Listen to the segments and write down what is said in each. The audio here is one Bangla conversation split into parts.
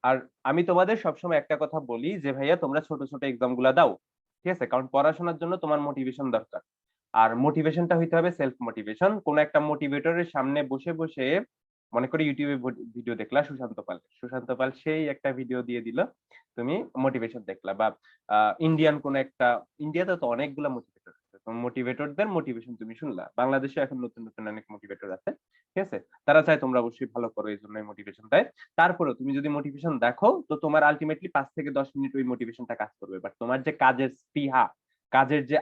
আর আমি তোমাদের সবসময় একটা কথা বলি যে ভাইয়া তোমরা ছোট ছোট এক্সাম গুলা দাও, ঠিক আছে? কারণ পড়াশোনার জন্য তোমার মোটিভেশন দরকার। আর মোটিভেশনটা হইতে হবে সেলফ মোটিভেশন। কোন একটা মোটিভেটরের সামনে বসে বসে, মনে করি ইউটিউবে ভিডিও দেখলা সুশান্ত পাল সেই একটা ভিডিও দিয়ে দিল, তুমি মোটিভেশন দেখলা, বা ইন্ডিয়ান কোন একটা, ইন্ডিয়াতে তো অনেকগুলা মোটিভেটর আছে, তো মোটিভেটরদের মোটিভেশন তুমি শুনলা। বাংলাদেশে এখন নতুন নতুন অনেক মোটিভেটর আছে, ঠিক আছে? তারা চায় তোমরা অবশ্যই ভালো করো, এই জন্য মোটিভেশন দেয়। তারপরে তুমি যদি মোটিভেশন দেখো, তো তোমার আলটিমেটলি 5 থেকে 10 মিনিট ওই মোটিভেশনটা কাজ করবে, বাট তোমার যে কাজের স্পৃহা, কাজের যে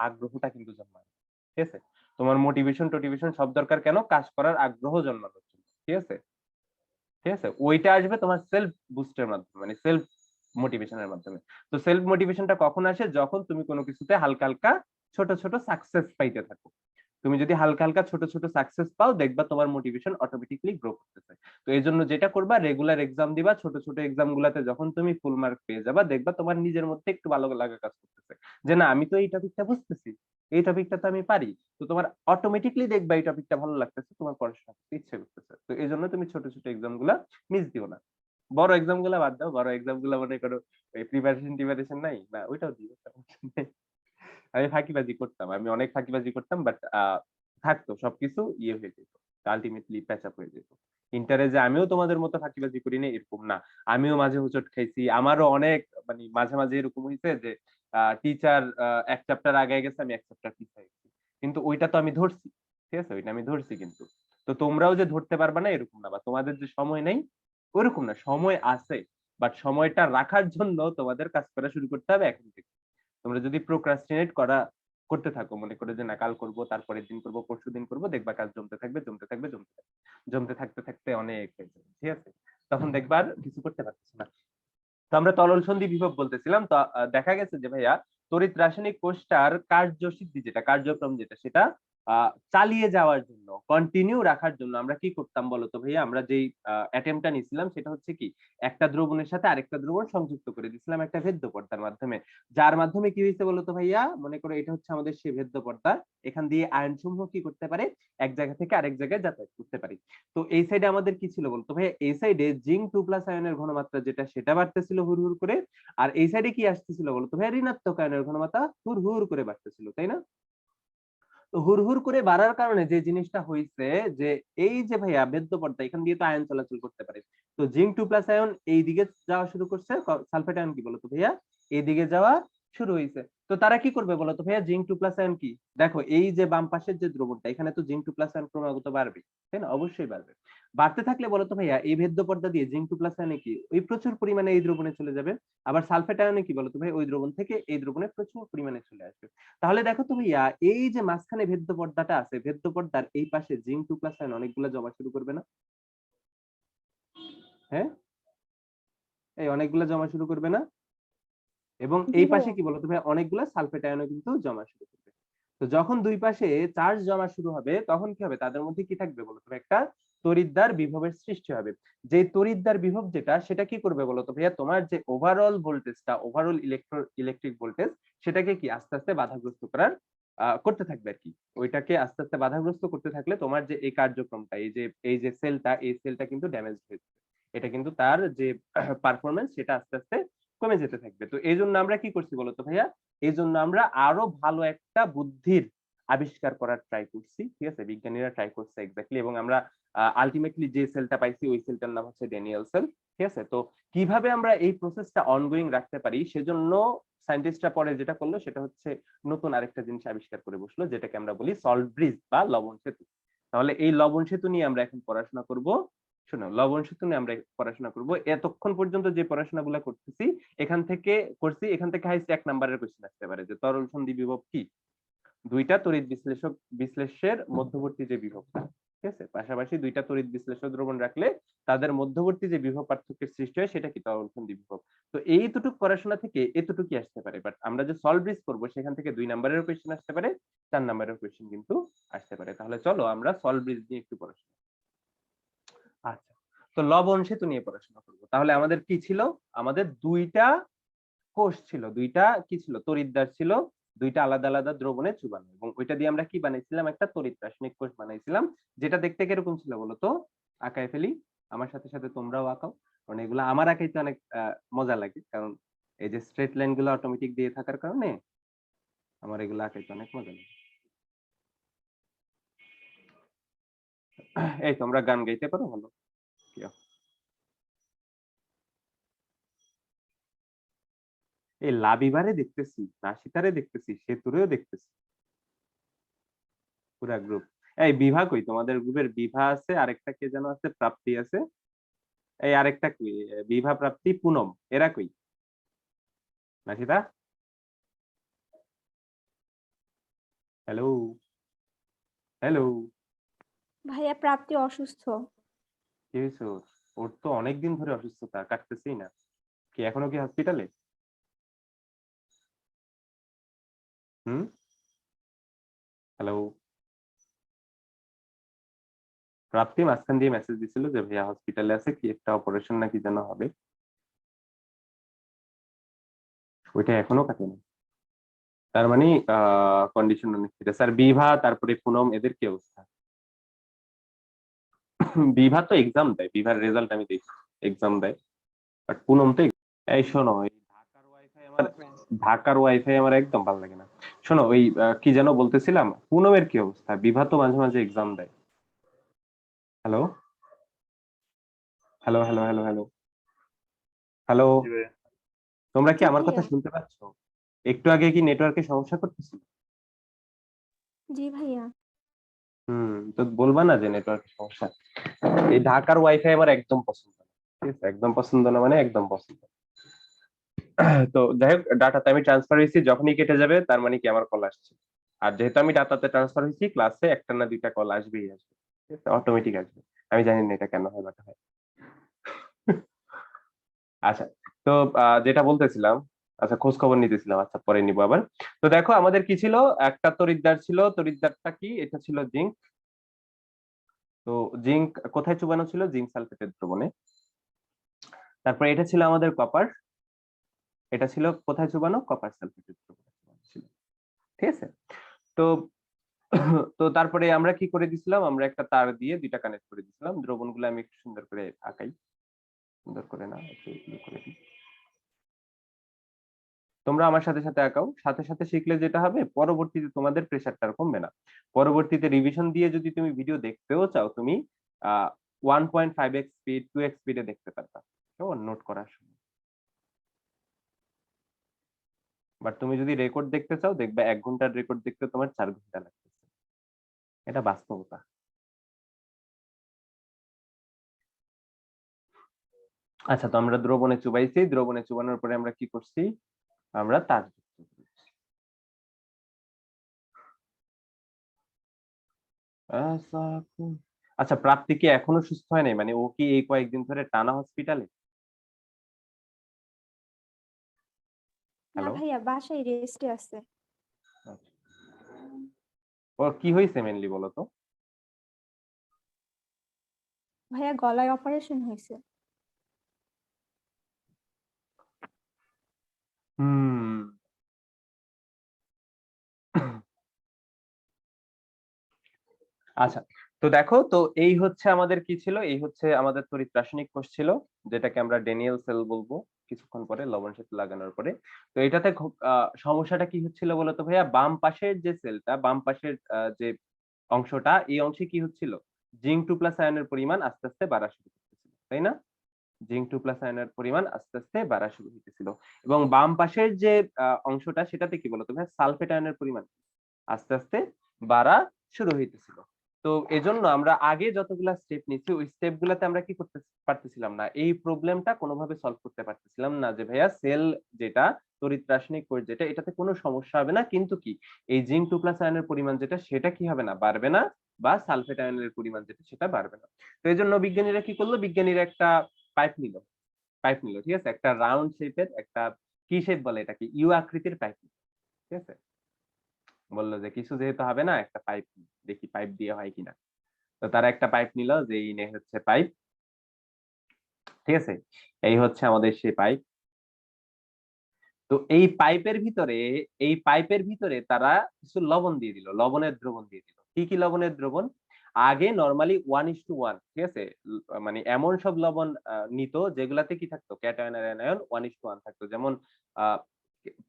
আগ্রহটা কিন্তু জন্মায়, ঠিক আছে? তোমার মোটিভেশন টোটিভেশন সব দরকার কেন? কাজ করার আগ্রহ জন্মানোর জন্য, ঠিক আছে? ঠিক আছে, ওইটা আসবে তোমার সেলফ বুস্টের মাধ্যমে, মানে সেলফ মোটিভেশনের মাধ্যমে। তো সেলফ মোটিভেশনটা কখন আসে? যখন তুমি কোনো কিছুতে হালকা হালকা ছোট ছোট সাকসেস পাইতে থাকো। তুমি যদি হালকা হালকা ছোট ছোট সাকসেস পাও, দেখবা তোমার মোটিভেশন অটোমেটিকলি গ্রো করতেছে। তো এই জন্য যেটা করবা, রেগুলার এক্সাম দিবা, ছোট ছোট এক্সাম গুলাতে যখন তুমি ফুল মার্ক পেয়ে যাবা, দেখবা তোমার নিজের মধ্যে একটু ভালো লাগা কাজ করতেছে, যে না আমি তো এই টপিকটা বুঝতেছি, এই টপিকটা তো আমি পারি। তো তোমার অটোমেটিকলি দেখবা এই টপিকটা ভালো লাগতেছে, তোমার পড়াশোনা করতে ইচ্ছে করতেছে। তো এই জন্য তুমি ছোট ছোট এক্সাম গুলা মিস দিও না। বড় এক্সাম গুলা বাদ দাও, বড় এক্সাম গুলা মনে করো প্রিপারেশন টিপারেশন নাই না, ওইটাও দিও, সমস্যা নেই। আমি ফাঁকিবাজি করতাম, আমি অনেক ফাঁকিবাজি করতাম, বাট থাকতো সবকিছু ইয়ে হয়ে যেত, আলটিমেটলি প্যাচ আপ হয়ে যেত। ইন্টারে যে আমিও তোমাদের মতো ফাঁকিবাজি করি না এরকম না, আমিও মাঝে হোঁচট খাইছি, আমারও অনেক, মানে মাঝে মাঝে এরকম হয়েছে যে টিচার এক চ্যাপ্টার আগে গেছে, আমি এক চ্যাপ্টার পিছিয়ে গেছি, কিন্তু ওইটা তো আমি ধরছি, ঠিক আছে? ওইটা আমি ধরছি কিন্তু। তো তোমরাও যে ধরতে পারবা না এরকম না, বা তোমাদের যে সময় নেই ওইরকম না, সময় আছে, বাট সময়টা রাখার জন্য তোমাদের কাজ করা শুরু করতে হবে এখন থেকে। তোমরা যদি প্রোক্রাস্টিনেট করতে থাকো, মনে করে যে না কাল করব, তারপরের দিন করব, পরশু দিন করব, দেখবা কাজ জমতে থাকবে জমতে থাকবে জমতে থাকবে, জমতে থাকতে থাকতে অনেক হয়ে যাবে, ঠিক আছে? তখন দেখবা আর কিছু করতে পারতেছ না। তো আমরা তরল সন্ধি বিভব বলতেছিলাম, তো দেখা গেছে যে ভাইয়া তড়িৎ রাসায়নিক কোষটার কার্যসিদ্ধি যেটা, কার্যক্রম যেটা, সেটা চালিয়ে যাওয়ার জন্য, কন্টিনিউ রাখার জন্য আমরা কি করতাম বলতো ভাইয়া? আমরা যেই অ্যাটেম্পটা নিছিলাম সেটা হচ্ছে কি, একটা দ্রবণের সাথে আরেকটা দ্রবণ সংযুক্ত করে দিছিলাম একটা ভেদ্য পর্দার মাধ্যমে। যার মাধ্যমে কি হয়েছে বলতো ভাইয়া? মনে করো এটা হচ্ছে আমাদের সেই ভেদ্য পর্দা, এখান দিয়ে আয়ন সমূহ কি করতে পারে, এক জায়গা থেকে আরেক জায়গায় যাতায়াত করতে পারে। তো এই সাইডে আমাদের কি ছিল বলতো ভাই? এই সাইডে জিঙ্ক 2+ আয়নের ঘনমাত্রা যেটা, সেটা বাড়তেছিল হুর হুর করে। আর এই সাইডে কি আসতেছিল বলতো ভাই? ঋণাত্মক আয়নের ঘনমাত্রা হুর হুর করে বাড়তেছিল, তাই না? তো হুর হুর করে বাড়ার কারণে যে জিনিসটা হয়েছে, যে এই যে ভাইয়া বেদ্য পর্দা, এখান দিয়ে তো আয়ন চলাচল করতে পারে। তো জিঙ্ক 2+ আয়ন এই দিকে যাওয়া শুরু করছে, সালফেট আয়ন কি বলতো ভাইয়া? এইদিকে যাওয়া শুরু হয়েছে। তো তারা কি করবে বলতো ভাইয়া? জিঙ্ক 2+ আয়ন কি, দেখো এই যে বাম পাশের যে দ্রবণটা, এখানে তো জিঙ্ক 2+ আয়ন ক্রমাগত বাড়বে, তাই না? অবশ্যই বাড়বে। বাড়তে থাকলে বলতো ভাইয়া এই ভেদ্য পর্দা দিয়ে জিঙ্ক 2+ আয়নে কি ওই প্রচুর পরিমাণে এই দ্রবণে চলে যাবে। আবার সালফেট আয়নে কি বলতো ভাই? ওই দ্রবণ থেকে এই দ্রবণে প্রচুর পরিমাণে চলে আসবে। তাহলে দেখো তো ভাইয়া, এই যে মাঝখানে ভেদ্য পর্দাটা আছে, ভেদ্য পর্দার এই পাশে জিঙ্ক 2+ আয়ন অনেকগুলো জমা শুরু করবে না? হ্যাঁ, এই অনেকগুলো জমা শুরু করবে না? এবং জি এই পাশে ভাইয়া। কি বলতো ভাই? অনেকগুলো সালফেট আয়নও কিন্তু জমা শুরু করবে। তো যখন দুই পাশে চার্জ জমা শুরু হবে, তখন কি হবে? তাদের মধ্যে কি থাকবে বলতো ভাই? একটা তড়িৎদ্বার বিভবের সৃষ্টি হবে। যে তড়িৎদ্বার বিভব যেটা, সেটা কি করবে বলতো ভাইয়া? তোমার যে ওভারঅল ভোল্টেজটা, ওভারঅল ইলেকট্রিক ভোল্টেজ, সেটাকে কি আস্তে আস্তে বাধাগ্রস্ত করতে থাকবে আর কি। ওইটাকে আস্তে আস্তে বাধাগ্রস্ত করতে থাকলে তোমার যে এই কার্যক্রমটা, এই যে সেলটা, এই সেলটা কিন্তু ড্যামেজ হয়ে যাবে। এটা কিন্তু তার যে পারফরমেন্স, সেটা আস্তে আস্তে কমে যেতে থাকবে। তো এই জন্য আমরা কি করছি বলতো ভাইয়া? এই জন্য আমরা আরো ভালো একটা বুদ্ধির আবিষ্কার করার ট্রাই করছি, ঠিক আছে? বিজ্ঞানীরা ট্রাই করছে এক্স্যাক্টলি, এবং আমরা আলটিমেটলি যে সেলটা পাইছি ওই সেলটার নাম হচ্ছে ড্যানিয়েল সেল, ঠিক আছে? তো কিভাবে আমরা এই প্রসেসটা অনগোয়িং রাখতে পারি, সেজন্য সায়েন্টিস্টরা পরে যেটা করলো সেটা হচ্ছে নতুন আরেকটা জিনিস আবিষ্কার করে বসলো, যেটাকে আমরা বলি সল্ট ব্রিজ বা লবণ সেতু। তাহলে এই লবণ সেতু নিয়ে আমরা এখন পড়াশোনা করব। শোনো, লবণ সেতু নিয়ে আমরা পড়াশোনা করব। এতক্ষণ পর্যন্ত যে পড়াশোনাগুলো করতেছি, এখান থেকে হাইস্ট 1 নাম্বারের কোশ্চেন আসতে পারে যে তরল সন্ধি বিভব কি, দুইটা তড়িৎ বিশ্লেষের মধ্যবর্তী যে বিভবটা, ঠিক আছে? পাশাপাশি দুইটা তড়িৎ বিশ্লেষক দ্রবণ রাখলে তাদের মধ্যবর্তী যে বিভব পার্থক্যের সৃষ্টি হয়, সেটা কি তরল সন্ধি বিভব। তো এইটুকু পড়াশোনা থেকে এতটুকুই আসতে পারে, বাট আমরা যে সলভ ব্রিজ করবো সেখান থেকে 2 নাম্বারের কোয়েশ্চেন আসতে পারে, 4 নাম্বারের কোয়েশ্চেন কিন্তু আসতে পারে। তাহলে চলো আমরা সলভ ব্রিজ নিয়ে একটু পড়াশোনা। আচ্ছা, তো লবণ সেতু নিয়ে পড়াশোনা করবো। তাহলে আমাদের কি ছিল? আমাদের দুইটা কোষ ছিল, দুইটা কি ছিল? তড়িৎদ্বার ছিল, দুইটা আলাদা আলাদা দ্রবণে চুবানো, এবং ওইটা দিয়ে আমরা কি বানাইছিলাম? একটা তড়িৎ রাসায়নিক কোষ বানাইছিলাম, যেটা দেখতে কিরকম ছিল বলতো? আঁকায় ফেলি, আমার সাথে সাথে তোমরাও আঁকাও। মানে এগুলো আমার আঁকাইতে অনেক মজা লাগে, কারণ এই যে স্ট্রেট লাইন গুলো অটোমেটিক দিয়ে থাকার কারণে আমার এগুলো আঁকাইতে অনেক মজা লাগে। এই তোমরা গান গাইতে পারো ভালো? এই লাবিবারে দেখতেছি, নাসিতারে দেখতেছি, সেতুরেও দেখতেছি, পুরা গ্রুপ। এই বিভা কই? তোমাদের গ্রুপের বিভা আছে, আরেকটা কে যেন আছে, প্রাপ্তি আছে, এই আরেকটা কি, বিভা, প্রাপ্তি, পুনম, এরা কই? নাসিতা, হ্যালো, হ্যালো, ভাইয়া প্রাপ্তি অসুস্থ। কি হয়েছে ওর? ওর তো অনেকদিন ধরে অসুস্থতা কাটতেছেই না, কি এখনো কি হসপিটালে? হুম, হ্যালো। প্রাপ্তি মাঝখান দিয়ে মেসেজ দিছিল যে ভাইয়া হসপিটালে আছে, কি একটা অপারেশন নাকি যেন হবে, ওইটা এখনো কাটেনি। তার মানে কন্ডিশন অনেক সিরিয়াস। আর বিভা, তারপরে পুনম, এদের কি অবস্থা? বিভা তো এক্সাম দেয়, বিভার রেজাল্ট আমি দেখি, এক্সাম দেয়। বাট পুনম তো এই শোনো, এই ঢাকার ওয়াইফাই আমার একদম ভালো লাগে না। শোনো ওই কি যেন বলতেছিলাম, পুনমের কি অবস্থা? বিভা তো মাঝে মাঝে এক্সাম দেয়। Hello, hello, hello, hello, hello, hello, জি ভাইয়া। তোমরা কি জি আমার কথা ভাইয়া। শুনতে পাচ্ছ? একটু আগে কি নেটওয়ার্কের সমস্যা করতেছিল? জি ভাইয়া। তো বলবা না যে নেটওয়ার্কের সমস্যা? এই ঢাকার ওয়াইফাই আমার একদম পছন্দ না, ঠিক আছে? একদম পছন্দ না মানে একদম পছন্দ না। তো যাই হোক, ডাটাতে আমি ট্রান্সফার হয়েছি, যখনই কেটে যাবে তার মানে কি আমার কল আসছে। আর যেহেতু আমি ডাটাতে ট্রান্সফার হয়েছি, ক্লাসে একটা না দুইটা কল আসবেই আসবে, ঠিক আছে? অটোমেটিক আসবে। আমি জানি না এটা কেন হয়, বাট হয়। আচ্ছা, তো যেটা বলতেছিলাম, আচ্ছা খোঁজ খবর নিতেছিলাম, আচ্ছা পরে নিবো আবার। তো দেখো আমাদের কি ছিল, একটা তড়িৎদ্বার ছিল, তড়িৎদ্বারটা কি, এটা ছিল জিঙ্ক। তো জিঙ্ক কোথায় চুবানো ছিল? জিঙ্ক সালফেটের দ্রবণে। তারপরে এটা ছিল আমাদের কপার, এটা ছিল কোথায় চুবানো? কপার সালফেটের দ্রবণে চুবানো ছিল, ঠিক আছে? তো তো তারপরে আমরা কি করে দিছিলাম, আমরা একটা তার দিয়ে দুইটা কানেক্ট করে দিছিলাম। দ্রবণগুলো আমি একটু সুন্দর করে আঁকাই, সুন্দর করে না, একটু ইয়ে করে দিই। তোমরা আমার সাথে সাথে আঁকাও, সাথে সাথে শিখলে যেটা হবে, পরবর্তীতে তোমাদের প্রেশারটা আর কমবে না। পরবর্তীতে রিভিশন দিয়ে যদি তুমি ভিডিও দেখতেও চাও, তুমি 1.5x স্পিড, 2x স্পিডে দেখতে পারবা, কেমন? নোট করার সময়। বাট তুমি যদি রেকর্ড দেখতে চাও, দেখবে 1 ঘন্টার রেকর্ড দেখতে তোমার 4 ঘন্টা লাগতেছে, এটা বাস্তবতা। আচ্ছা, তো আমরা দ্রবণে চুবাইছি, দ্রবণে চুবানোর পরে আমরা কি করছি? আমরা তার যুক্ত করেছি। আচ্ছা, প্রাপ্তি কি এখনো সুস্থ হয় নাই? মানে ও কি এই কয়েকদিন ধরে টানা হসপিটালে? না হ্যালো, ভাইয়া, বাসায় রেস্টে আছে। ওর কি হয়েছে মেনলি বলো তো? ভাইয়া গলায় অপারেশন হয়েছে। হুম। আচ্ছা, তো দেখো, তো এই হচ্ছে আমাদের কি ছিল, এই হচ্ছে আমাদের তড়িৎ রাসায়নিক কোষ ছিল, যেটাকে আমরা ড্যানিয়েল সেল বলবো কিছুক্ষণ পরে, লবণ সেতু লাগানোর পরে। তো এটাতে সমস্যাটা কি হচ্ছিল বলতো ভাইয়া? বাম পাশের যে সেলটা, বাম পাশের যে অংশটা, এই অংশে কি হচ্ছিল? জিঙ্ক 2+ আয়নের পরিমাণ আস্তে আস্তে বাড়া শুরু করতেছিল, তাই না? জিঙ্ক 2+ আয়নের পরিমাণ আস্তে আস্তে বাড়া শুরু হইতেছিল। এবং বাম পাশের যে অংশটা, সেটাতে কি বলতো ভাই? সালফেট আয়নের পরিমাণ আস্তে আস্তে বাড়া শুরু হইতেছিল। তো এজন্য আমরা আগে যতগুলা স্টেপ নিচ্ছি, ওই স্টেপ গুলাতে আমরা কি করতে পারতেছিলাম না, এই প্রবলেমটা কোনোভাবে সলভ করতে পারতেছিলাম না, যে ভাইয়া সেল যেটা, তড়িৎ রাসায়নিক কোষ যেটা, এটাতে কোনো সমস্যা হবে না, কিন্তু কি এই জিঙ্ক 2+ আয়নের পরিমাণ যেটা, সেটা কি হবে না, বাড়বে না, বা সালফেট আয়নের পরিমাণ যেটা, সেটা বাড়বে না। তো এই জন্য বিজ্ঞানীরা কি করলো? বিজ্ঞানীরা একটা পাইপ নিল, পাইপ নিল, ঠিক আছে? একটা রাউন্ড শেপের একটা, কি শেপ বলে এটাকে, ইউ আকৃতির পাইপ, ঠিক আছে? বললো যে কিছু যেহেতু হবে না, একটা পাইপ, দেখি পাইপ দিয়ে হয় কিনা। তো তারা একটা পাইপ নিল, যে এই নে হচ্ছে পাইপ, ঠিক আছে? এই হচ্ছে আমাদের সেই পাইপ। তো এই পাইপের ভিতরে তারা কিছু লবণ দিয়ে দিল, লবণের দ্রবণ দিয়ে দিল। কি কি লবণের দ্রবণ? আগে নরমালি 1:1, ঠিক আছে, মানে এমন সব লবণ নিত যেগুলাতে কি থাকতো, ক্যাটায়ন আর অ্যানায়ন 1:1 থাকতো। যেমন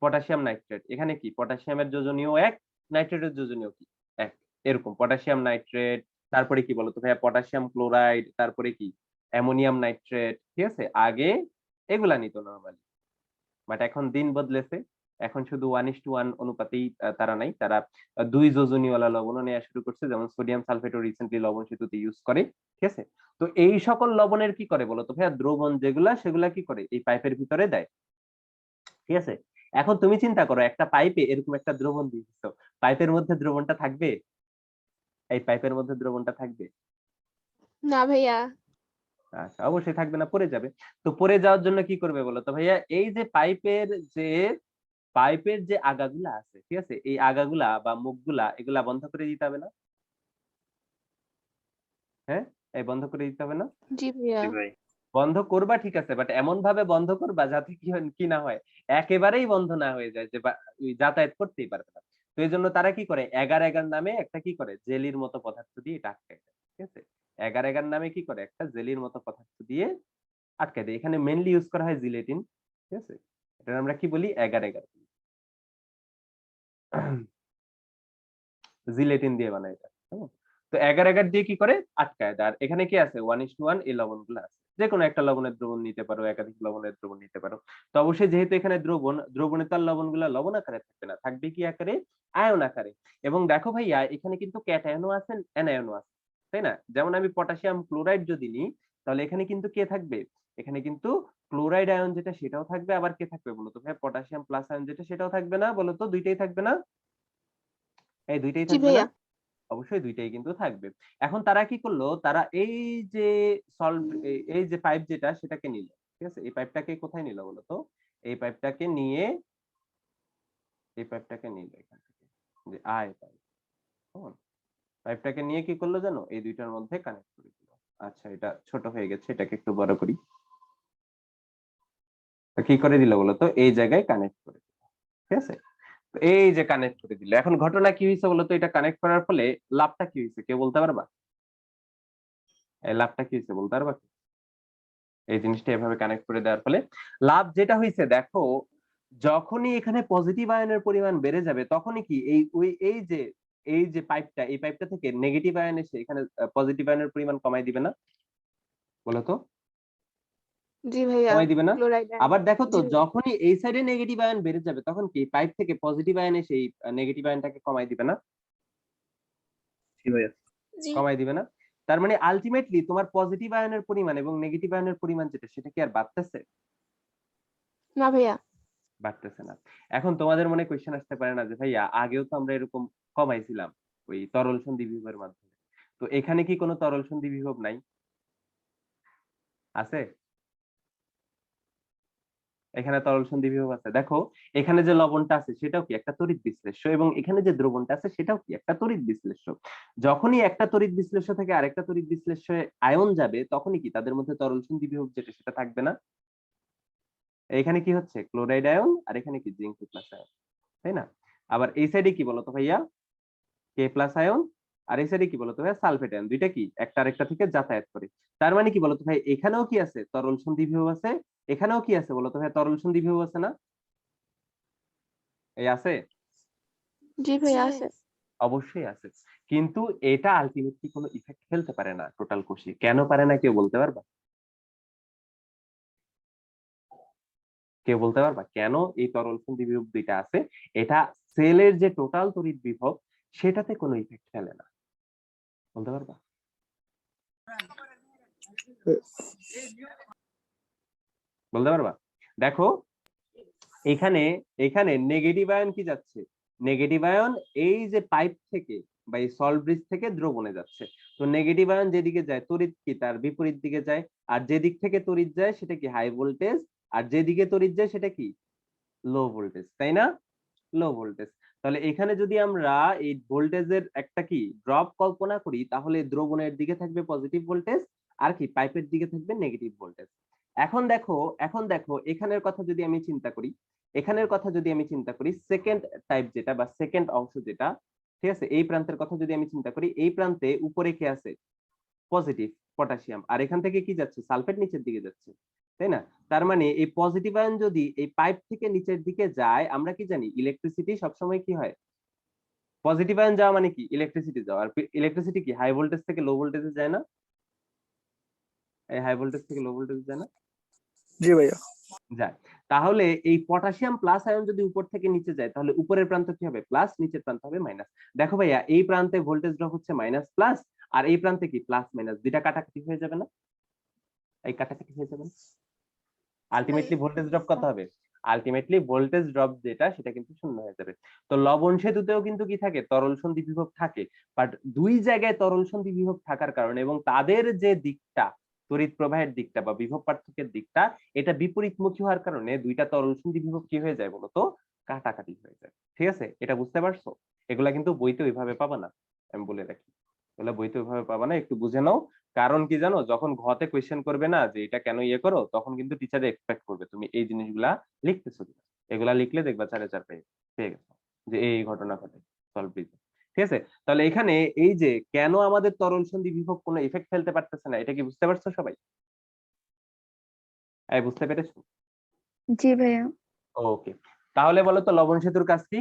পটাশিয়াম নাইট্রেট, এখানে কি পটাশিয়ামের যোজনীয় 1, নাইট্রেটের যোজনীয় কি 1, এরকম পটাশিয়াম নাইট্রেট। তারপরে কি বলতো ভাইয়া, পটাশিয়াম ক্লোরাইড, তারপরে কি অ্যামোনিয়াম নাইট্রেট, ঠিক আছে, আগে এগুলা নিত নরমালি। বাট এখন দিন বদলেছে, এখন শুধু 1:1 অনুপাতেই তারা নাই, তারা 2 যোজনীওয়ালা লবণও নেওয়া শুরু করছে, যেমন সোডিয়াম সালফেটও রিসেন্টলি লবণ সেতুতে ইউজ করে, ঠিক আছে। তো এই সকল লবণের কি করে বলতো ভাইয়া, দ্রবণ যেগুলা সেগুলা কি করে এই পাইপের ভিতরে দেয়, ঠিক আছে। এখন তুমি চিন্তা করো, একটা পাইপে এরকম একটা দ্রবণ দিচ্ছ, পাইপের মধ্যে দ্রবণটা থাকবে? এই পাইপের মধ্যে দ্রবণটা থাকবে? না ভাইয়া। আচ্ছা, অবশ্যই থাকবে না, পড়ে যাবে। তো পড়ে যাওয়ার জন্য কি করবে বলো তো ভাইয়া, এই যে পাইপের যে আগাগুলা আছে, ঠিক আছে, এই আগাগুলা বা মুখগুলা এগুলা বন্ধ করে দিতে হবে না? হ্যাঁ, এই বন্ধ করে দিতে হবে না? জি ভাইয়া। জি ভাই। বন্ধ করবা, ঠিক আছে, বাট এমন ভাবে বন্ধ করবা যাতে কি না হয়, একেবারেই বন্ধ না হয়ে যায়, যে যাতায়াত করতেই পারবে না। তো এই জন্য তারা কি করে, এগার এগার নামে একটা কি করে, জেলির মতো পদার্থ দিয়ে এটা আটকায় দেয়, ঠিক আছে। এগার এগার নামে কি করে, একটা জেলির মতো পদার্থ দিয়ে আটকায় দেয়। এখানে মেনলি ইউজ করা হয় জিলেটিন, ঠিক আছে। এটা আমরা কি বলি, এগার এগার জিলেটিন দিয়ে বানায় এটা। তো এগার এগার দিয়ে কি করে আটকায় দেয়। আর এখানে কি আছে, 1:1 এই লবণগুলো আছে। যে কোনো একটা লবণের দ্রবণ নিতে পারো, একাধিক লবণের দ্রবণ নিতে পারো। তো অবশ্যই যেহেতু এখানে দ্রবণে তার লবণগুলো লবণ আকারে থাকবে না, থাকবে কি আকারে, আয়ন আকারে। এবং দেখো ভাইয়া, এখানে কিন্তু ক্যাটায়নও আছে, অ্যানায়নও আছে, তাই না? যেমন আমি পটাশিয়াম ক্লোরাইড যদি নিই, তাহলে এখানে কিন্তু কে থাকবে, এখানে কিন্তু ক্লোরাইড আয়ন যেটা সেটাও থাকবে, আবার কে থাকবে বলতো ভাই, পটাশিয়াম প্লাস আয়ন যেটা সেটাও থাকবে না বলতো, দুইটাই থাকবে না? এই দুইটাই জি থাকবে না? ভাইয়া। অবশ্যই দুইটাই কিন্তু থাকবে। এখন তারা কি করলো, তারা এই যে এই যে পাইপ যেটা সেটাকে নিল, ঠিক আছে, এই পাইপটাকে কোথায় নিল বলতো, এই পাইপটাকে নিয়ে এখান থেকে, যে পাইপ, পাইপটাকে নিয়ে কি করলো জানো, এই দুইটার মধ্যে কানেক্ট করে দিল। আচ্ছা, এটা ছোট হয়ে গেছে, এটাকে একটু বড় করি। কি করে দিল বলতো, এই জায়গায় কানেক্ট করে দিল, ঠিক আছে। তো এই যে কানেক্ট করে দিল, এখন ঘটনা কি হয়েছে বলতো, এটা কানেক্ট করার ফলে লাভটা কি হয়েছে কেউ বলতে পারবা? এই লাভটা কি হয়েছে বলতে পারবা? এই জিনিসটা এভাবে কানেক্ট করে দেওয়ার ফলে লাভ যেটা হয়েছে, দেখো, যখনই এখানে পজিটিভ আয়নের পরিমাণ বেড়ে যাবে, তখনই কি এই যে পাইপটা, এই পাইপটা থেকে নেগেটিভ আয়ন এসে এখানে পজিটিভ আয়নের পরিমাণ কমাই দিবে না বলতো? জি ভাইয়া। কমাই দিবে না? ক্লোরাইড আবার দেখো তো, জি ভাইয়া। যখনই এই সাইডে নেগেটিভ আয়ন বেড়ে যাবে, তখন কি পাইপ থেকে পজিটিভ আয়ন এসে এই নেগেটিভ আয়নটাকে কমাই দিবে না? জি ভাইয়া। জি। কমাই দিবে না? তার মানে আলটিমেটলি তোমার পজিটিভ আয়নের পরিমাণ এবং নেগেটিভ আয়নের পরিমাণ যেটা, সেটা কি আর বাড়তেছে? না ভাইয়া। বাড়তেছে না। এখন তোমাদের মনে কোয়েশ্চেন আসতে পারে না যে ভাইয়া, আগেও তো আমরা এরকম কমাইছিলাম ওই তরল সন্ধিবিভবের মাধ্যমে, তো এখানে কি কোনো তরল সন্ধিবিভব নাই? আছে? এখানে তরল সন্ধিবিভব আছে। দেখো, এখানে যে লবণটা আছে সেটাও কি একটা তড়িৎ বিশ্লেষ্য, এবং এখানে যে দ্রবণটা আছে সেটাও কি একটা তড়িৎ বিশ্লেষ্য। যখনই একটা তড়িৎ বিশ্লেষ্য থেকে আরেকটা তড়িৎ বিশ্লেষ্যে আয়ন যাবে, তখনই কি তাদের মধ্যে তরল সন্ধিবিভব যেটা সেটা থাকবে না? এখানে কি হচ্ছে, ক্লোরাইড আয়ন, আর এখানে কি জিঙ্ক প্লাস আয়ন, তাই না? আবার এই সাইডে কি বলতো ভাইয়া, কে প্লাস আয়ন, আর এই সাইডে কি বলতো ভাই, সালফেট আয়ন। দুইটা কি একটা আরেকটা থেকে যাতায়াত করে। তার মানে কি বলতো ভাই, এখানেও কি আছে, তরল সন্ধিবিভব আছে, এখানেও কি আছে বলতো ভাই, তরল সন্ধিবিভব আছে না? এই আছে? জি ভাইয়া আছে। অবশ্যই আছে। কিন্তু এটা আলটিমেটলি কোনো ইফেক্ট ফেলতে পারে না টোটাল কোষে। কেন পারে না কেউ বলতে পারবা? কেউ বলতে পারবা কেন এই তরল সন্ধিবিভব দুইটা আছে? এটা সেলের যে টোটাল তড়িৎ বিভব সেটাতে কোনো ইফেক্ট ফেলে না, বলতে পারবা? বলতে পারবা? দেখো, এখানে এখানে নেগেটিভ আয়ন কি যাচ্ছে, নেগেটিভ আয়ন এই যে পাইপ থেকে বা এই সল্ট ব্রিজ থেকে দ্রবণে যাচ্ছে। তো নেগেটিভ আয়ন যেদিকে যায়, তড়িৎ কি তার বিপরীত দিকে যায়, আর যেদিক থেকে তড়িৎ যায় সেটা কি হাই ভোল্টেজ, আর যেদিকে তড়িৎ যায় সেটা কি লো ভোল্টেজ, তাই না? Low voltage. তাহলে এখানে যদি আমরা এই ভোল্টেজের একটা কি ড্রপ কল্পনা করি, তাহলে দ্রবণের দিকে থাকবে পজিটিভ ভোল্টেজ, আর কি পাইপের দিকে থাকবে নেগেটিভ ভোল্টেজ। এখন দেখো এখানের কথা যদি আমি চিন্তা করি, সেকেন্ড টাইপ যেটা বা সেকেন্ড অংশ যেটা, ঠিক আছে, এই প্রান্তের কথা যদি আমি চিন্তা করি, এই প্রান্তে উপরে কি আছে, পজিটিভ পটাশিয়াম, আর এখান থেকে কি যাচ্ছে, সালফেট নিচের দিকে যাচ্ছে, তাই না? তার মানে এই পজিটিভ আয়ন যদি এই পাইপ থেকে নিচের দিকে যায়, আমরা কি জানি ইলেকট্রিসিটি সবসময় কি হয়, পজিটিভ আয়ন যাওয়া মানে কি ইলেকট্রিসিটি যাওয়া, আর ইলেকট্রিসিটি কি হাই ভোল্টেজ থেকে লো ভোল্টেজে যায় না, এই হাই ভোল্টেজ থেকে লো ভোল্টেজে যায় না, জি ভাইয়া। যায়। তাহলে এই পটাশিয়াম প্লাস আয়ন যদি উপর থেকে নিচে যায়, তাহলে উপরের প্রান্ত কি হবে প্লাস, নিচের প্রান্ত হবে মাইনাস। দেখো ভাইয়া, এই প্রান্তে ভোল্টেজ ড্রপ হচ্ছে মাইনাস প্লাস, আর এই প্রান্তে কি প্লাস মাইনাস, দুইটা কাটাকাটি হয়ে যাবে না, এই কাটাকাটি হয়ে যাবে না, আলটিমেটলি ভোল্টেজ ড্রপ কত হবে, আলটিমেটলি ভোল্টেজ ড্রপ যেটা সেটা কিন্তু শূন্য হয়ে যাবে। তো লবণ সেতুতেও কিন্তু কি থাকে, তরল সন্ধি বিভব থাকে, বাট দুই জায়গায় তরল সন্ধি বিভব থাকার কারণে এবং তাদের যে দিকটা, তড়িৎ প্রবাহের দিকটা বা বিভব পার্থক্যের দিকটা, এটা বিপরীতমুখী হওয়ার কারণে দুইটা তরল সন্ধি বিভব কি হয়ে যায় বলতো, কাটাকাটি হয়ে যায়। ঠিক আছে, এটা বুঝতে পারছো? এগুলা কিন্তু বইতে ওইভাবে পাবা না, আমি বলে রাখি, এগুলা বইতে ওইভাবে পাবা না, একটু বুঝে নাও। কারণ কি জানো, যখন ঘতে কোয়েশ্চেন করবে না যে এটা কেন ইয়ে করো, তখন কিন্তু টিচার এক্সপেক্ট করবে তুমি এই জিনিসগুলা লিখতেছো কিনা। এগুলা লিখলে দেখবা 4/4 পেয়ে গেছো যে এই ঘটনা ঘটে, সলভ দিতে। ঠিক আছে, তাহলে এখানে এই যে কেন আমাদের তরল সন্ধি বিভব কোনো ইফেক্ট ফেলতে পারতেছে না, এটা কি বুঝতে পারছো সবাই? এই বুঝতে পেরেছো? জি ভাইয়া। ওকে, তাহলে বলো তো লবণ সেতুর কাজ কি?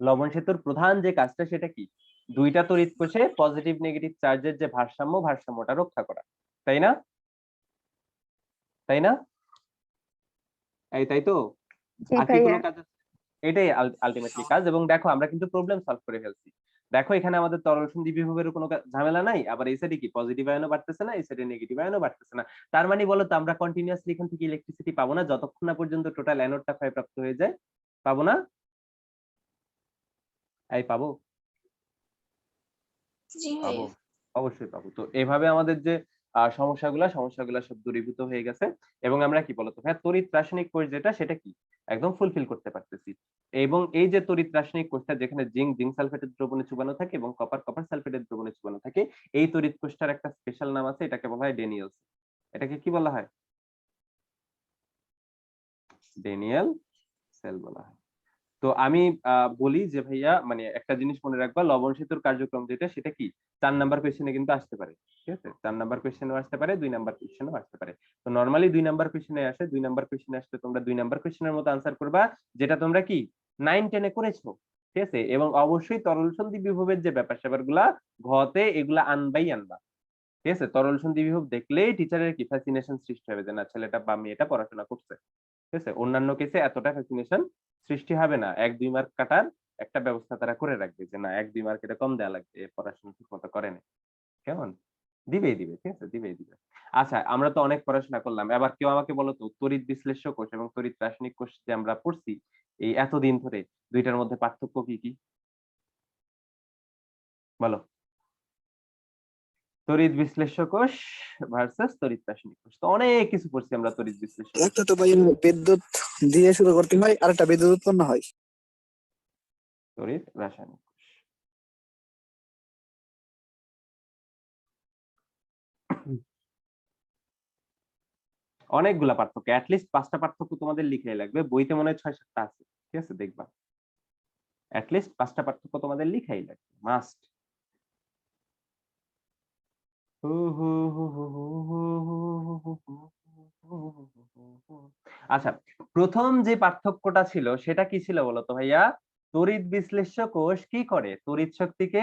লবণ সেতুর প্রধান যে কাজটা সেটা কি, দুইটা তড়িৎ কোষে পজিটিভ নেগেটিভ চার্জের যে ভারসাম্যটা রক্ষা করা, তাই না? তাই না? তাই তো, জি আর কি ভাইয়া। কোনো কাজ আছে? এটাই আলটিমেটলি কাজ। এবং দেখো আমরা কিন্তু প্রবলেম সলভ করে ফেলছি। দেখো এখানে আমাদের তরল সন্ধি বিভবের কোনো ঝামেলা নাই, আবার এই সাইডে কি পজিটিভ আয়নও বাড়তেছে না, এই সাইডে নেগেটিভ আয়নও বাড়তেছে না। তার মানে বলো তো আমরা কন্টিনিউয়াসলি এখান থেকে ইলেকট্রিসিটি পাবো না যতক্ষণ না পর্যন্ত টোটাল অ্যানোডটা ক্ষয়প্রাপ্ত হয়ে যায়, পাবো না? পাবো, জি পাবো, ভাইয়া। অবশ্যই পাবো। তো এভাবে আমাদের যে সমস্যাগুলা সব দূরীভূত হয়ে গেছে, এবং আমরা কি বলতো হ্যাঁ, তড়িৎ রাসায়নিক কোষ যেটা সেটা কি একদম ফুলফিল করতে পারতেছি। এবং এই যে তড়িৎ রাসায়নিক কোষটা, যেখানে জিঙ্ক সালফেটের দ্রবণে চুবানো থাকে এবং কপার সালফেটের দ্রবণে চুবানো থাকে, এই তড়িৎ কোষটার একটা স্পেশাল নাম আছে, এটাকে বলা হয় ডেনিয়েল। এটাকে কি বলা হয়? ডেনিয়েল সেল বলা হয়। তো আমি বলি যে ভাইয়া, মানে একটা জিনিস মনে রাখবা, লবণ সেতুর কার্যক্রম যেটা সেটা কি 4 নাম্বার কোয়েশ্চেনে কিন্তু আসতে পারে। ঠিক আছে, 4 নাম্বার কোয়েশ্চেনেও আসতে পারে, 2 নাম্বার কোয়েশ্চেনেও আসতে পারে। তো নরমালি 2 নাম্বার কোয়েশ্চেনে আসে, 2 নাম্বার কোয়েশ্চেনে আসলে তোমরা 2 নাম্বার কোয়েশ্চেনের মতো আনসার করবা, যেটা তোমরা কি 9-10 এ করেছো। ঠিক আছে, এবং অবশ্যই তরল সন্ধি বিভবের যে ব্যাপার স্যাপারগুলা ঘতে এগুলা আনবা। ঠিক আছে, তরল সন্ধি বিভব দেখলেই টিচারের কি ফ্যাসিনেশন সৃষ্টি হবে যে না, ছেলেটা বা মেয়েটা পড়াশোনা করছে। ঠিক আছে, অন্যান্য কেসে এতটা ফ্যাসিনেশন সৃষ্টি হবে না, 1-2 মার্ক কাটার একটা ব্যবস্থা তারা করে রাখবে যে না 1-2 মার্ক এটা কম দেওয়া লাগবে, পড়াশোনা ঠিক মতো করে না। কেমন? দিবেই দিবে, ঠিক আছে, দিবেই দিবে। আচ্ছা, আমরা তো অনেক পড়াশোনা করলাম, এবার কেউ আমাকে বলো তো তড়িৎ বিশ্লেষ্য কোষ এবং তড়িৎ রাসায়নিক কোষ যে আমরা পড়ছি এই এতদিন ধরে, দুইটার মধ্যে পার্থক্য কি কি বলো? তড়িৎ বিশ্লেষ্য কোষ ভার্সাস তড়িৎ রাসায়নিক কোষ, তো অনেক কিছু পড়ছি আমরা তড়িৎ বিশ্লেষ্য কোষ। একটা তো ভাইয়া বিদ্যুৎ দিয়ে শুরু করতে হয়, আর একটা বিদ্যুৎ উৎপন্ন হয়। তড়িৎ রাসায়নিক কোষ অনেকগুলা পার্থক্য, অ্যাটলিস্ট 5টা পার্থক্য তোমাদের লিখেই লাগবে, বইতে মনে হয় 6-7টা আছে। ঠিক আছে, দেখবা অ্যাটলিস্ট 5টা পার্থক্য তোমাদের লিখাই লাগবে, মাস্ট। আচ্ছা, প্রথম যে পার্থক্যটা ছিল সেটা কি ছিল বলতো ভাইয়া? তড়িৎ বিশ্লেষ্য কোষ কি করে, তড়িৎ শক্তিকে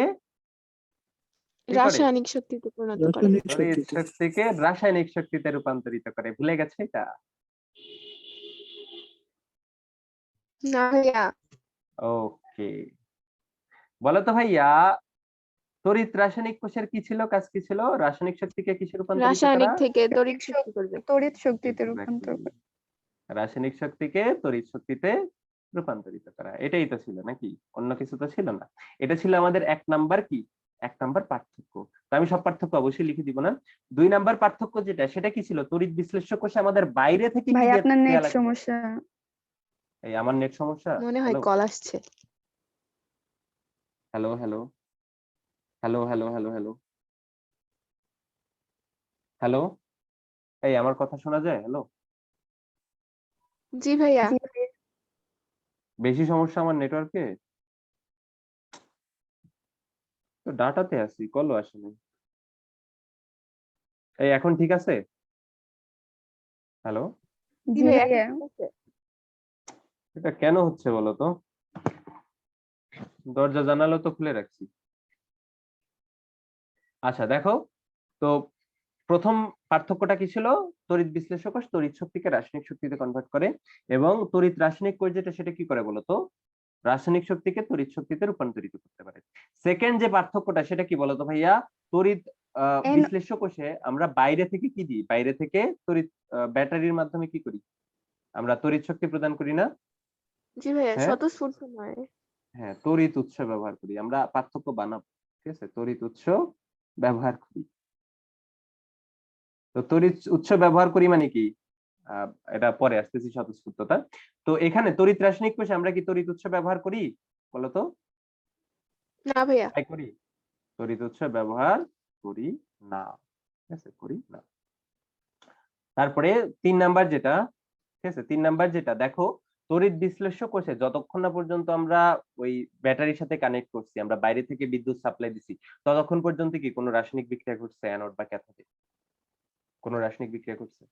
কি করে, রাসায়নিক শক্তিতে পরিণত করে। রাসায়নিক তড়িৎ শক্তিতে। শক্তিকে রাসায়নিক শক্তিতে রূপান্তরিত করে। ভুলে গেছে এটা? না ভাইয়া। ওকে, বলো তো ভাইয়া, তড়িৎ রাসায়নিক কোষের কি ছিল, কাজ কি ছিল? রাসায়নিক শক্তিকে কিসে রূপান্তরিত করা? রাসায়নিক থেকে তড়িৎ শক্তি করবে। তড়িৎ শক্তিতে Exactly. রূপান্তর করে। রাসায়নিক শক্তিকে তড়িৎ শক্তিতে রূপান্তরিত করা, এটাই তো ছিল নাকি? অন্য কিছু তো ছিল না। এটা ছিল আমাদের 1 নাম্বার কি, 1 নাম্বার পার্থক্য। তো আমি সব পার্থক্য অবশ্যই লিখে দিব না। 2 নাম্বার পার্থক্য যেটা সেটা কি ছিল, তড়িৎ বিশ্লেষ্য কোষে আমাদের বাইরে থেকে কি ভাই আপনার দেয়া নেট লাগবে? সমস্যা। এই আমার নেট সমস্যা। মনে হয় কল আসছে। Hello hello hello hello hello hello hello, এই আমার কথা শোনা যায়? হ্যালো, জি ভাইয়া। জি ভাই। বেশি সমস্যা আমার নেটওয়ার্কে? তো ডাটাতে আছি, কলও আসেনি। এই এখন ঠিক আছে? হ্যালো, জি জি ভাইয়া ভাইয়া। ঠিক আছে। এটা কেন হচ্ছে বলো তো? দরজা জানালা তো খুলে রাখছি। আচ্ছা দেখো, তো প্রথম পার্থক্যটা কি ছিল? তড়িৎ বিশ্লেষক কোষ তড়িৎ শক্তিকে রাসায়নিক শক্তিতে কনভার্ট করে, এবং তড়িৎ রাসায়নিক কোষ যেটা সেটা কি করে বলতো? রাসায়নিক শক্তিকে তড়িৎ শক্তিতে রূপান্তরিত করতে পারে। সেকেন্ড যে পার্থক্যটা সেটা কি বলতো ভাইয়া? তড়িৎ এন বিশ্লেষক কোষে আমরা বাইরে থেকে কি দিই? বাইরে থেকে তড়িৎ ব্যাটারির মাধ্যমে কি করি? আমরা তড়িৎ শক্তি প্রদান করি না? জি ভাইয়া হ্যাঁ স্বতঃস্ফূর্ত নয়। হ্যাঁ, তড়িৎ উৎস ব্যবহার করি আমরা। পার্থক্য বানাবো, ঠিক আছে? তড়িৎ উৎস ব্যবহার করি। তো তড়িৎ উৎস ব্যবহার করি মানে কি? এটা পরে আসতেছি স্বতঃস্ফূর্ততা। তো এখানে তড়িৎ রাসায়নিক কোষে আমরা কি তড়িৎ উৎস ব্যবহার করি বলতো? না ভাইয়া। তাই করি? তড়িৎ উৎস ব্যবহার করি না, ঠিক আছে, করি না। তারপরে 3 নাম্বার যেটা, ঠিক আছে, 3 নাম্বার যেটা দেখো, তড়িৎ বিশ্লেষ্য কোষে যতক্ষণ না পর্যন্ত আমরা ওই ব্যাটারির সাথে কানেক্ট করছি, আমরা বাইরে থেকে বিদ্যুৎ সাপ্লাই দিছি, ততক্ষণ পর্যন্ত কি কোনো রাসায়নিক বিক্রিয়া ঘটছে অ্যানোড বা ক্যাথোডে? কোনো রাসায়নিক বিক্রিয়া ঘটছে?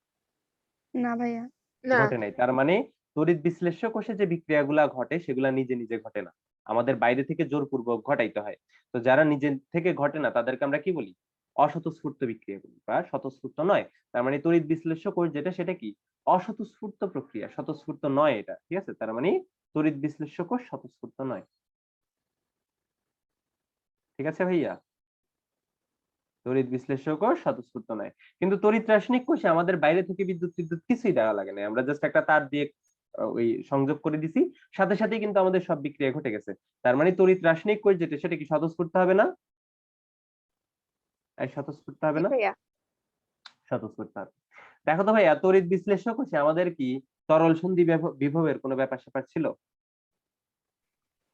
না ভাইয়া। না ঘটে নাই। তার মানে তড়িৎ বিশ্লেষ্য কোষে যে বিক্রিয়াগুলা ঘটে সেগুলা নিজে নিজে ঘটে না, আমাদের বাইরে থেকে জোরপূর্বক ঘটাইতে হয়। তো যারা নিজে থেকে ঘটে না তাদেরকে আমরা কি বলি? অস্বতঃস্ফূর্ত বিক্রিয়া বলি, বা স্বতঃস্ফূর্ত নয়। তার মানে তড়িৎ বিশ্লেষ্য কোষ যেটা সেটা কি? অস্বতঃস্ফূর্ত প্রক্রিয়া, স্বতঃস্ফূর্ত নয় এটা, ঠিক আছে? তার মানে তড়িৎ বিশ্লেষ্য কোষ স্বতঃস্ফূর্ত নয়। ঠিক আছে ভাইয়া? তড়িৎ বিশ্লেষ্য কোষ স্বতঃস্ফূর্ত নয়। কিন্তু তড়িৎ রাসায়নিক কোষে আমাদের বাইরে থেকে বিদ্যুৎ কিছুই দেওয়া লাগে না, আমরা জাস্ট একটা তার দিয়ে ওই সংযোগ করে দিছি, সাথে সাথে কিন্তু আমাদের সব বিক্রিয়া ঘটে গেছে। তার মানে তড়িৎ রাসায়নিক কোষ যেটা সেটা কি স্বতঃস্ফূর্ত হবে না? স্বতঃস্ফূর্ত হবে জি না? ভাইয়া। স্বতঃস্ফূর্ত হবে। দেখো তো ভাইয়া, তড়িৎ বিশ্লেষ্য কোষে আমাদের কি তরল সন্ধি বিভবের কোনো ব্যাপার স্যাপার ছিল?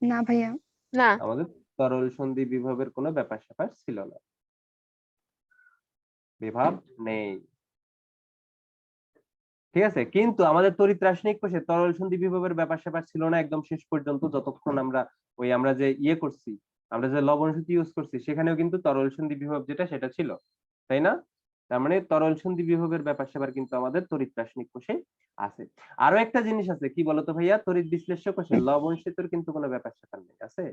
না ভাইয়া। না আমাদের তরল সন্ধি বিভবের কোনো ব্যাপার স্যাপার ছিল না, বিভব নেই, ঠিক আছে? কিন্তু আমাদের তড়িৎ রাসায়নিক কোষে তরল সন্ধি বিভবের ব্যাপার স্যাপার ছিল না একদম শেষ পর্যন্ত, যতক্ষণ আমরা আমরা যে করছি, আমরা যে লবণ সূচি ইউজ করছি, সেখানেও কিন্তু তরল সন্ধি বিভব যেটা সেটা ছিল, তাই না? তার মানে তরল সন্ধি বিভবের ব্যাপার স্যাপার কিন্তু আমাদের তড়িৎ রাসায়নিক কোষে আছে। আরো একটা জিনিস আছে, কি বলতো ভাইয়া? তড়িৎ বিশ্লেষ্য কোষে লবণ সেতুর কিন্তু কোনো ব্যাপার স্যাপার নেই, আছে?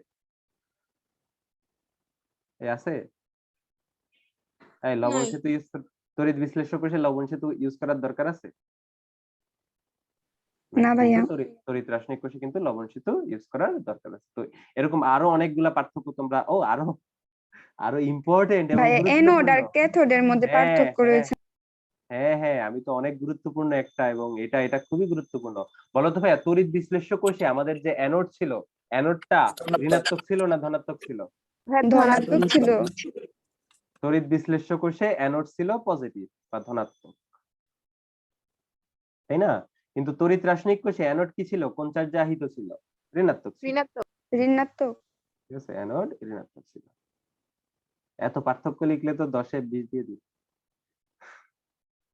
আছে? লবণ নাই। সেতু ইউজ, তড়িৎ বিশ্লেষ্য কোষে লবণ সেতু ইউজ করার দরকার আছে? না কিন্তু ভাইয়া। তড়িৎ রাসায়নিক কোষে কিন্তু লবণ সেতু ইউজ করার দরকার আছে। তো এরকম আরো অনেকগুলা পার্থক্য তোমরা, আরো আরো ইম্পর্টেন্ট এবং ভাইয়া এনোড গুরুত্বপূর্ণ। আর ক্যাথোডের মধ্যে হ্যাঁ পার্থক্য হ্যাঁ রয়েছে। হ্যাঁ হ্যাঁ, আমি তো অনেক গুরুত্বপূর্ণ একটা, এবং এটা এটা খুবই গুরুত্বপূর্ণ। বলো তো ভাইয়া, তড়িৎ বিশ্লেষ্য কোষে আমাদের যে অ্যানোড ছিল, অ্যানোডটা ঋণাত্মক ছিল না ধনাত্মক ছিল? ভাইয়া ধনাত্মক ছিল। তড়িৎ বিশ্লেষ্য কোষে অ্যানোড ছিল পজিটিভ বা ধনাত্মক, তাই না? কিন্তু তড়িৎ রাসায়নিক কোষে অ্যানোড কি ছিল? কোন চার্জে আহিত ছিল? ঋণাত্মক ছিল, ঋণাত্মক। ঋণাত্মক। ঠিক আছে? অ্যানোড ঋণাত্মক ছিল। এত পার্থক্য লিখলে তো 10-এ 20 দিয়ে দিই।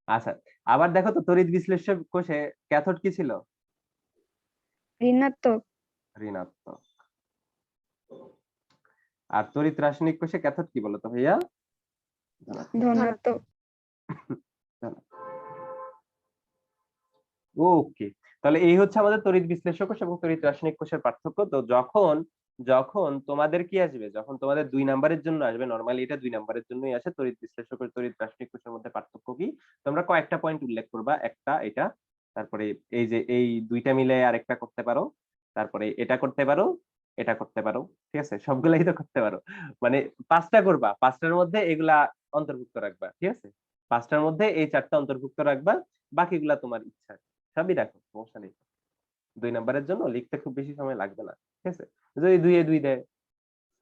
আচ্ছা, আবার দেখো তো, তড়িৎ বিশ্লেষ্য কোষে ক্যাথোড কি ছিল? ঋণাত্মক। ঋণাত্মক। আর তড়িৎ রাসায়নিক কোষে ক্যাথোড কি বলতো ভাইয়া? ধনাত্মক। ধনাত্মক। ওকে, তাহলে এই হচ্ছে আমাদের তড়িৎ বিশ্লেষ্য কোষ এবং তড়িৎ রাসায়নিক কোষের পার্থক্য। তো যখন যখন তোমাদের কি আসবে, যখন তোমাদের 2 নাম্বারের জন্য আসবে, নরমালি এটা 2 নাম্বারের জন্যই আসে, তড়িৎ বিশ্লেষ্য কোষ তড়িৎ রাসায়নিক কোষের মধ্যে পার্থক্য কি, তোমরা কয়েকটা পয়েন্ট উল্লেখ করবা। একটা এটা, তারপরে এই যে এই দুইটা মিলে আরেকটা করতে পারো, তারপরে এটা করতে পারো, এটা করতে পারো, ঠিক আছে? সবগুলাই তো করতে পারো, মানে 5টা করবা, 5টার মধ্যে এগুলা অন্তর্ভুক্ত রাখবা, ঠিক আছে? 5টার মধ্যে এই 4টা অন্তর্ভুক্ত রাখবা, বাকিগুলা তোমার ইচ্ছা, সবই রাখো, সমস্যা নেই। 2 নাম্বারের জন্য লিখতে খুব বেশি সময় লাগবে না, ঠিক আছে? যদি 2-এ 2 দেয়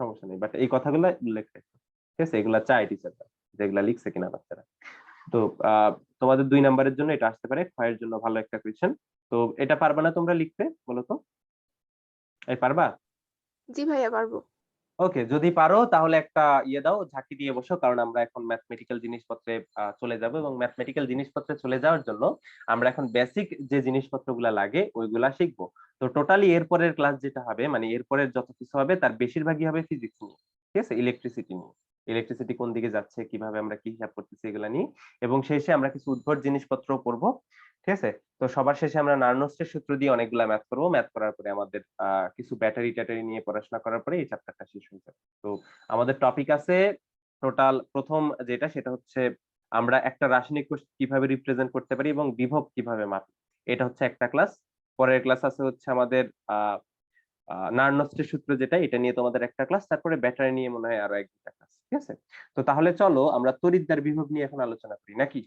সমস্যা নেই, বাট এই কথাগুলো উল্লেখ রাখো, ঠিক আছে? এগুলা চাই টিচাররা, যেগুলা লিখছে কিনা বাচ্চারা। তো তোমাদের 2 নাম্বারের জন্য এটা আসতে পারে, ক্ষয়ের জন্য ভালো একটা কোয়েশ্চেন। তো এটা পারবা না তোমরা লিখতে, বলো তো? পারবা? জি ভাইয়া পারবো। ওকে, যদি পারো তাহলে একটা দাও, ঝাঁকি দিয়ে বসো, কারণ আমরা এখন ম্যাথমেটিক্যাল জিনিসপত্রে চলে যাব, এবং ম্যাথমেটিক্যাল জিনিসপত্রে চলে যাওয়ার জন্য আমরা এখন বেসিক যে জিনিসপত্রগুলা লাগে ওইগুলা শিখবো। তো টোটালি এরপরের ক্লাস যেটা হবে, মানে এরপরের যত কিছু হবে তার বেশিরভাগই হবে ফিজিক্স নিয়ে, ঠিক আছে, ইলেকট্রিসিটি নিয়ে, ইলেকট্রিসিটি কোন দিকে যাচ্ছে, কিভাবে আমরা কি হিসাব করতেছি এগুলা নিয়ে, এবং শেষে আমরা কিছু উদ্ভট জিনিসপত্র পড়বো। ঠিক আছে, তো সবার শেষে আমরা নার্নস্টের সূত্র দিয়ে অনেকগুলা ম্যাথ করবো। ম্যাথ করার পরে আমাদের কিছু ব্যাটারি ট্যাটারি নিয়ে পড়াশোনা করার পরে এই চ্যাপ্টারটা শেষ হয়ে যাবে। তো আমাদের টপিক আছে টোটাল, প্রথম যেটা সেটা হচ্ছে আমরা একটা রাসায়নিক কোষ কিভাবে রিপ্রেজেন্ট করতে পারি এবং বিভব কিভাবে মাপি, এটা হচ্ছে একটা ক্লাস। পরের ক্লাস আছে হচ্ছে আমাদের নার্নস্টের সূত্র যেটা, এটা নিয়ে তোমাদের একটা ক্লাস, তারপরে ব্যাটারি নিয়ে মনে হয় আরো এক দুটা ক্লাস। ঠিক আছে, তো তাহলে চলো আমরা তড়িৎদ্বার বিভব নিয়ে এখন আলোচনা করি নাকি?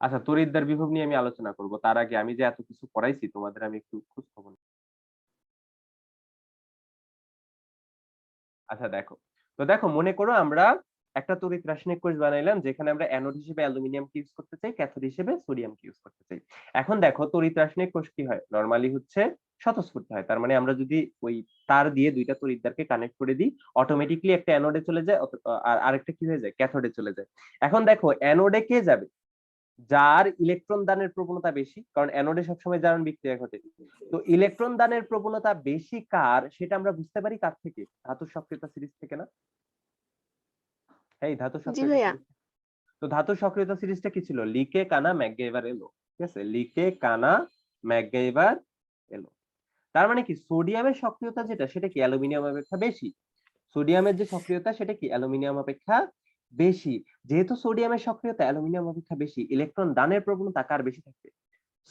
আচ্ছা, তড়িৎদ্বার বিভব নিয়ে আমি আলোচনা করব, তার আগে আমি যে এত কিছু পড়াইছি তোমাদের আমি একটু খোঁজ খবর নিই। আচ্ছা দেখো, তো দেখো মনে করো আমরা একটা তড়িৎ রাসায়নিক কোষ বানাইলাম যেখানে আমরা অ্যানোড হিসেবে অ্যালুমিনিয়ামকে ইউজ করতে চাই, ক্যাথোড হিসেবে সোডিয়ামকে ইউজ করতে চাই। এখন দেখো তড়িৎ রাসায়নিক কোষ কি হয়, নরমালি হচ্ছে স্বতঃস্ফূর্ত হয়। তার মানে আমরা যদি ওই তার দিয়ে দুইটা তড়িৎদ্বারকে কানেক্ট করে দিই, অটোমেটিকলি একটা অ্যানোডে চলে যায় আর আরেকটা কি হয়ে যায়, ক্যাথোডে চলে যায়। এখন দেখো অ্যানোডে কে যাবে, যার ইলেকট্রন দানের প্রবণতা বেশি, কারণ অ্যানোডে সবসময় জারণ বিক্রিয়া ঘটে। তো ইলেকট্রন দানের প্রবণতা বেশি কার, সেটা আমরা বুঝতে পারি কার থেকে, ধাতুর সক্রিয়তা সিরিজ থেকে না? এই ধাতুর জি সক্রিয়তা ভাইয়া। সিরিজ। তো ধাতুর সক্রিয়তা সিরিজটা কি ছিল, লিকে কানা ম্যাকগেইভার এলো। ঠিক আছে, লিকে কানা ম্যাকগেইভার এলো। তার মানে কি সোডিয়ামের সক্রিয়তা যেটা সেটা কি অ্যালুমিনিয়াম অপেক্ষা বেশি, সোডিয়ামের যে সক্রিয়তা সেটা কি অ্যালুমিনিয়াম অপেক্ষা বেশি। যেহেতু সোডিয়ামের সক্রিয়তা অ্যালুমিনিয়াম অপেক্ষা বেশি, ইলেকট্রন দানের প্রবণতা কার বেশি থাকবে,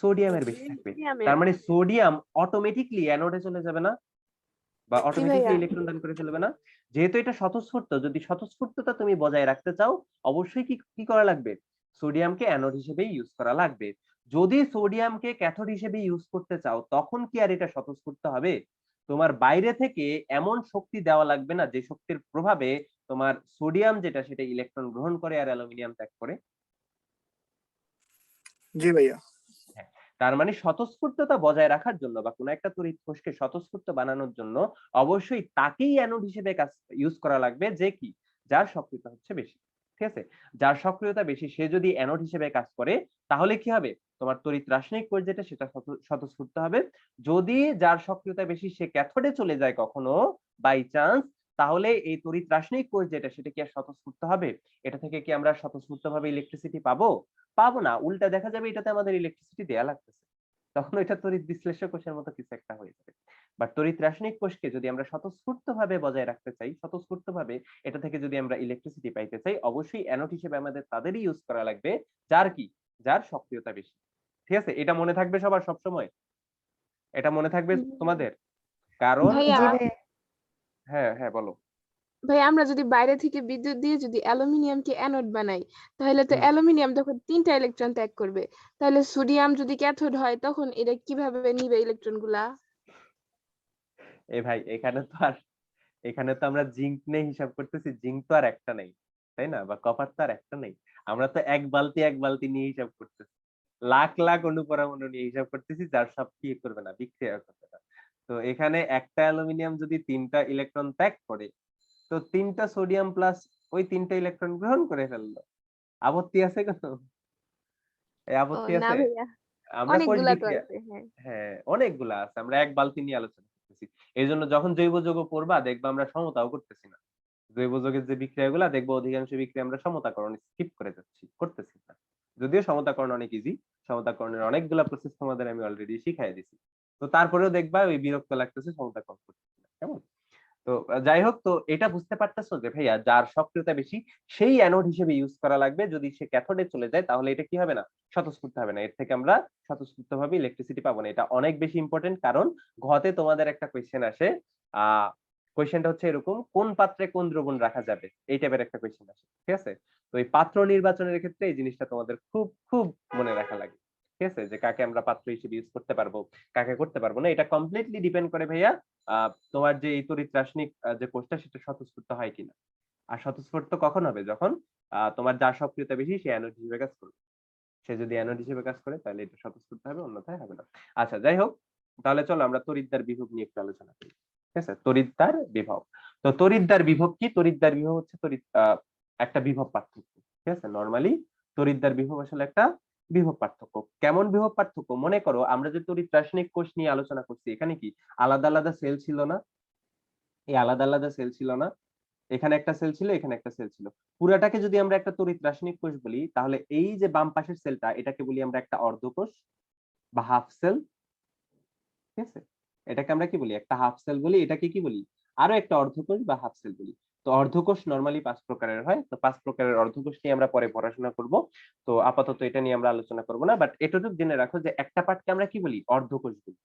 সোডিয়ামের বেশি থাকবে। তার মানে সোডিয়াম অটোমেটিকলি অ্যানোডে চলে যাবে না, বা জি অটোমেটিকলি ভাইয়া। ইলেকট্রন দান করে ফেলবে না? যেহেতু এটা স্বতঃস্ফূর্ত, যদি স্বতঃস্ফূর্ততা তুমি বজায় রাখতে চাও, অবশ্যই কি কি করা লাগবে, সোডিয়ামকে অ্যানোড হিসেবে ইউজ করা লাগবে। যদি সোডিয়ামকে ক্যাথোড হিসেবে ইউজ করতে চাও, তখন কি আর এটা স্বতঃস্ফূর্ত হবে? তোমার বাইরে থেকে এমন শক্তি দেওয়া লাগবে না যে শক্তির প্রভাবে তোমার সোডিয়াম যেটা সেটা ইলেকট্রন গ্রহণ করে আর অ্যালুমিনিয়াম ত্যাগ করে। জি ভাইয়া। হ্যাঁ, তার মানে স্বতঃস্ফূর্ততা বজায় রাখার জন্য বা কোনো একটা তড়িৎ কোষকে স্বতঃস্ফূর্ত বানানোর জন্য অবশ্যই তাকেই অ্যানোড হিসেবে কাজ ইউজ করা লাগবে, যে কি যার সক্রিয়তা হচ্ছে বেশি। ঠিক আছে, যার সক্রিয়তা বেশি সে যদি অ্যানোড হিসেবে কাজ করে, তাহলে কি হবে, তোমার তড়িৎ রাসায়নিক কোষ যেটা সেটা স্বতঃস্ফূর্ত হবে। যদি যার সক্রিয়তা বেশি সে ক্যাথোডে চলে যায় কখনো বাই চান্স, তাহলে এই তড়িৎ রাসায়নিক কোষ যেটা সেটা কি আর স্বতঃস্ফূর্ত হবে? এটা থেকে কি আমরা স্বতঃস্ফূর্ত ভাবে ইলেকট্রিসিটি পাবো? পাবো না, উল্টা দেখা যাবে এটাতে আমাদের ইলেকট্রিসিটি দেয়া লাগতেছে, তখন এটা তড়িৎ বিশ্লেষক কোষের মতো কিছু একটা হয়ে যাবে। বাট তড়িৎ রাসায়নিক কোষকে যদি আমরা স্বতঃস্ফূর্ত ভাবে বজায় রাখতে চাই, স্বতঃস্ফূর্ত ভাবে এটা থেকে যদি আমরা ইলেকট্রিসিটি পাইতে চাই, অবশ্যই অ্যানোড হিসেবে আমাদের তাদেরই ইউজ করা লাগবে যার কি, যার সক্রিয়তা বেশি। ঠিক আছে, এটা মনে থাকবে সবার সবসময়, এটা মনে থাকবে তোমাদের, কারণ ভাইয়া। জি ভাইয়া। হ্যাঁ হ্যাঁ বলো। ভাই আমরা যদি বাইরে থেকে বিদ্যুৎ দিয়ে যদি অ্যালুমিনিয়ামকে অ্যানোড বানাই, তাহলে তো হুম। অ্যালুমিনিয়াম তখন 3টা ইলেকট্রন ত্যাগ করবে। তাহলে সোডিয়াম যদি ক্যাথোড হয় তখন এটা কিভাবে নিবে ইলেকট্রন গুলা? এই ভাই এখানে তো আমরা জিঙ্ক নিয়ে হিসাব করতেছি, জিঙ্ক তো আর একটা নেই, তাই না, বা কপার তো আর একটা নেই। আমরা তো এক বালতি নিয়ে হিসাব করতেছি, লাখ লাখ অনুপরমাণু নিয়ে হিসাব করতেছি, যার সব কি করবে না, বিক্রিয়া করবে না। তো এখানে একটা অ্যালুমিনিয়াম যদি 3টা ইলেকট্রন ত্যাগ করে, তো 3টা সোডিয়াম প্লাস ওই 3টা ইলেকট্রন গ্রহণ করে ফেললো। আপত্তি আছে কোনো? এই ও আপত্তি না আছে? ভাইয়া, আমরা কোষ অনেকগুলা তো বিক্রিয়া, আছে। হ্যাঁ। হ্যাঁ অনেকগুলা আছে, আমরা এক বালতি নিয়ে আলোচনা করতেছি। এই জন্য যখন জৈব যৌগ পড়বা দেখবা আমরা সমতাও করতেছি না, জৈব যৌগের যে বিক্রিয়াগুলো দেখবো অধিকাংশ বিক্রিয়া আমরা সমতাকরণ স্কিপ করে যাচ্ছি, করতেছি না। যদিও সমতাকরণ অনেক ইজি, সমতাকরণের অনেকগুলা প্রসেস তোমাদের আমি অলরেডি শিখাই দিছি, তো তারপরেও দেখবা ওই বিরক্ত লাগতেছে সমতাকরণ করতেছি না, কেমন? তো যাই হোক, তো এটা বুঝতে পারতেছো যে ভাইয়া যার সক্রিয়তা বেশি সেই অ্যানোড হিসেবে ইউজ করা লাগবে। যদি সে ক্যাথোডে চলে যায় তাহলে এটা কি হবে না, স্বতঃস্ফূর্ত হবে না, এর থেকে আমরা স্বতঃস্ফূর্ত ভাবে ইলেকট্রিসিটি পাবো না। এটা অনেক বেশি ইম্পর্টেন্ট, কারণ ঘতে তোমাদের একটা কোয়েশ্চেন আসে, কোয়েশ্চেনটা হচ্ছে এরকম, কোন পাত্রে কোন দ্রবণ রাখা যাবে, এই টাইপের একটা কোয়েশ্চেন আসে। ঠিক আছে, তো এই পাত্র নির্বাচনের ক্ষেত্রে এই জিনিসটা তোমাদের খুব খুব মনে রাখা লাগে। ঠিক আছে, যে কাকে আমরা পাত্র হিসেবে ইউজ করতে পারবো, কাকে করতে পারবো না, এটা কমপ্লিটলি ডিপেন্ড করে ভাইয়া তোমার যে এই তড়িৎ রাসায়নিক যে কোষটা সেটা স্বতঃস্ফূর্ত হয় কিনা। আর স্বতঃস্ফূর্ত কখন হবে, যখন তোমার যার সক্রিয়তা বেশি সে অ্যানোড হিসেবে কাজ করবে। সে যদি অ্যানোড হিসেবে কাজ করে তাহলে এটা স্বতঃস্ফূর্ত হবে, অন্যথায় হবে না। আচ্ছা যাই হোক, তাহলে চলো আমরা তড়িৎদ্বার বিভব নিয়ে একটু আলোচনা করি। ঠিক আছে, তড়িৎদ্বার বিভব। তো তড়িৎদ্বার বিভব কি, তড়িৎদ্বার বিভব হচ্ছে একটা বিভব পার্থক্য। ঠিক আছে, নরমালি তড়িৎদ্বার বিভব আসলে একটা বিভব পার্থক্য। কেমন বিভব পার্থক্য, মনে করো আমরা যে তড়িৎ রাসায়নিক কোষ নিয়ে আলোচনা করছি, এখানে কি আলাদা আলাদা সেল ছিল না, এই আলাদা আলাদা সেল ছিল না, এখানে একটা সেল ছিল, এখানে একটা সেল ছিল। পুরাটাকে যদি আমরা একটা তড়িৎ রাসায়নিক কোষ বলি, তাহলে এই যে বাম পাশের সেলটা, এটাকে বলি আমরা একটা অর্ধকোষ বা হাফ সেল। ঠিক আছে, এটাকে আমরা কি বলি? একটা হাফ সেল বলি। এটাকে কি বলি? আরো একটা অর্ধকোষ বা হাফ সেল বলি। তো অর্ধকোষ নরমালি 5 প্রকারের হয়। তো 5 প্রকারের অর্ধকোষ নিয়ে আমরা পরে পড়াশোনা করব। তো আপাতত এটা নিয়ে আমরা আলোচনা করব না, বাট এতটুকু জেনে রাখো যে একটা পার্টকে আমরা কি বলি? অর্ধকোষ বলি,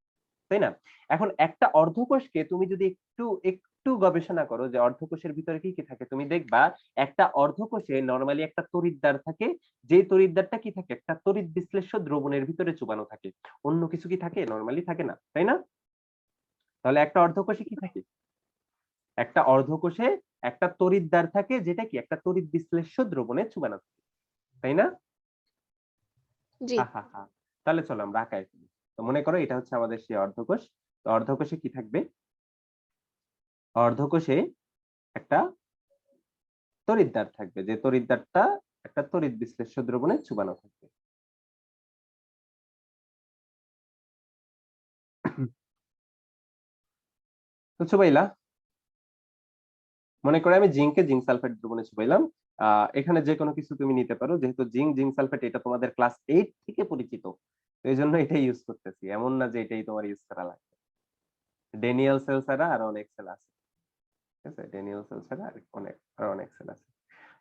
তাই না? এখন একটা অর্ধকোষকে তুমি যদি একটু একটু গবেষণা করো যে অর্ধকোষের ভিতরে কি কি থাকে, তুমি দেখবা একটা অর্ধকোষে নরমালি একটা তড়িৎদ্বার থাকে, যে তড়িৎদ্বারটা কি থাকে? একটা তড়িৎ বিশ্লেষ্য দ্রবণের ভিতরে চুবানো থাকে। অন্য কিছু কি থাকে? নরমালি থাকে না, তাই না? তাহলে একটা অর্ধকোষে কি থাকে? একটা অর্ধকোষে একটা তড়িৎদ্বার থাকে, যেটা কি একটা তড়িৎ বিশ্লেষ্য দ্রবণে চুবানো থাকে, তাই না? জি। হা হা হা। তাহলে চলো আমরা আঁকাই ফেলি। তো মনে করো এটা হচ্ছে আমাদের সেই অর্ধকোষ। তো অর্ধকোষে কি থাকবে? অর্ধকোষে একটা তড়িৎদ্বার থাকবে, যে তড়িৎদ্বারটা একটা তড়িৎ বিশ্লেষ্য দ্রবণে চুবানো থাকবে। তো চুবাইলা, মনে করে আমি জিঙ্ককে জিঙ্ক সালফেট দ্রবণে চুবাইলাম। এখানে যে কোনো কিছু তুমি নিতে পারো, যেহেতু জিঙ্ক সালফেট এটা তোমাদের ক্লাস 8 থেকে পরিচিত, তো এই জন্য এটাই ইউজ করতেছি। এমন না যে এটাই তোমার ইউজ করা লাগবে। ডেনিয়েল সেল ছাড়া আরো অনেক সেল আছে, ঠিক আছে? ডেনিয়েল সেল ছাড়া আরো অনেক সেল আছে।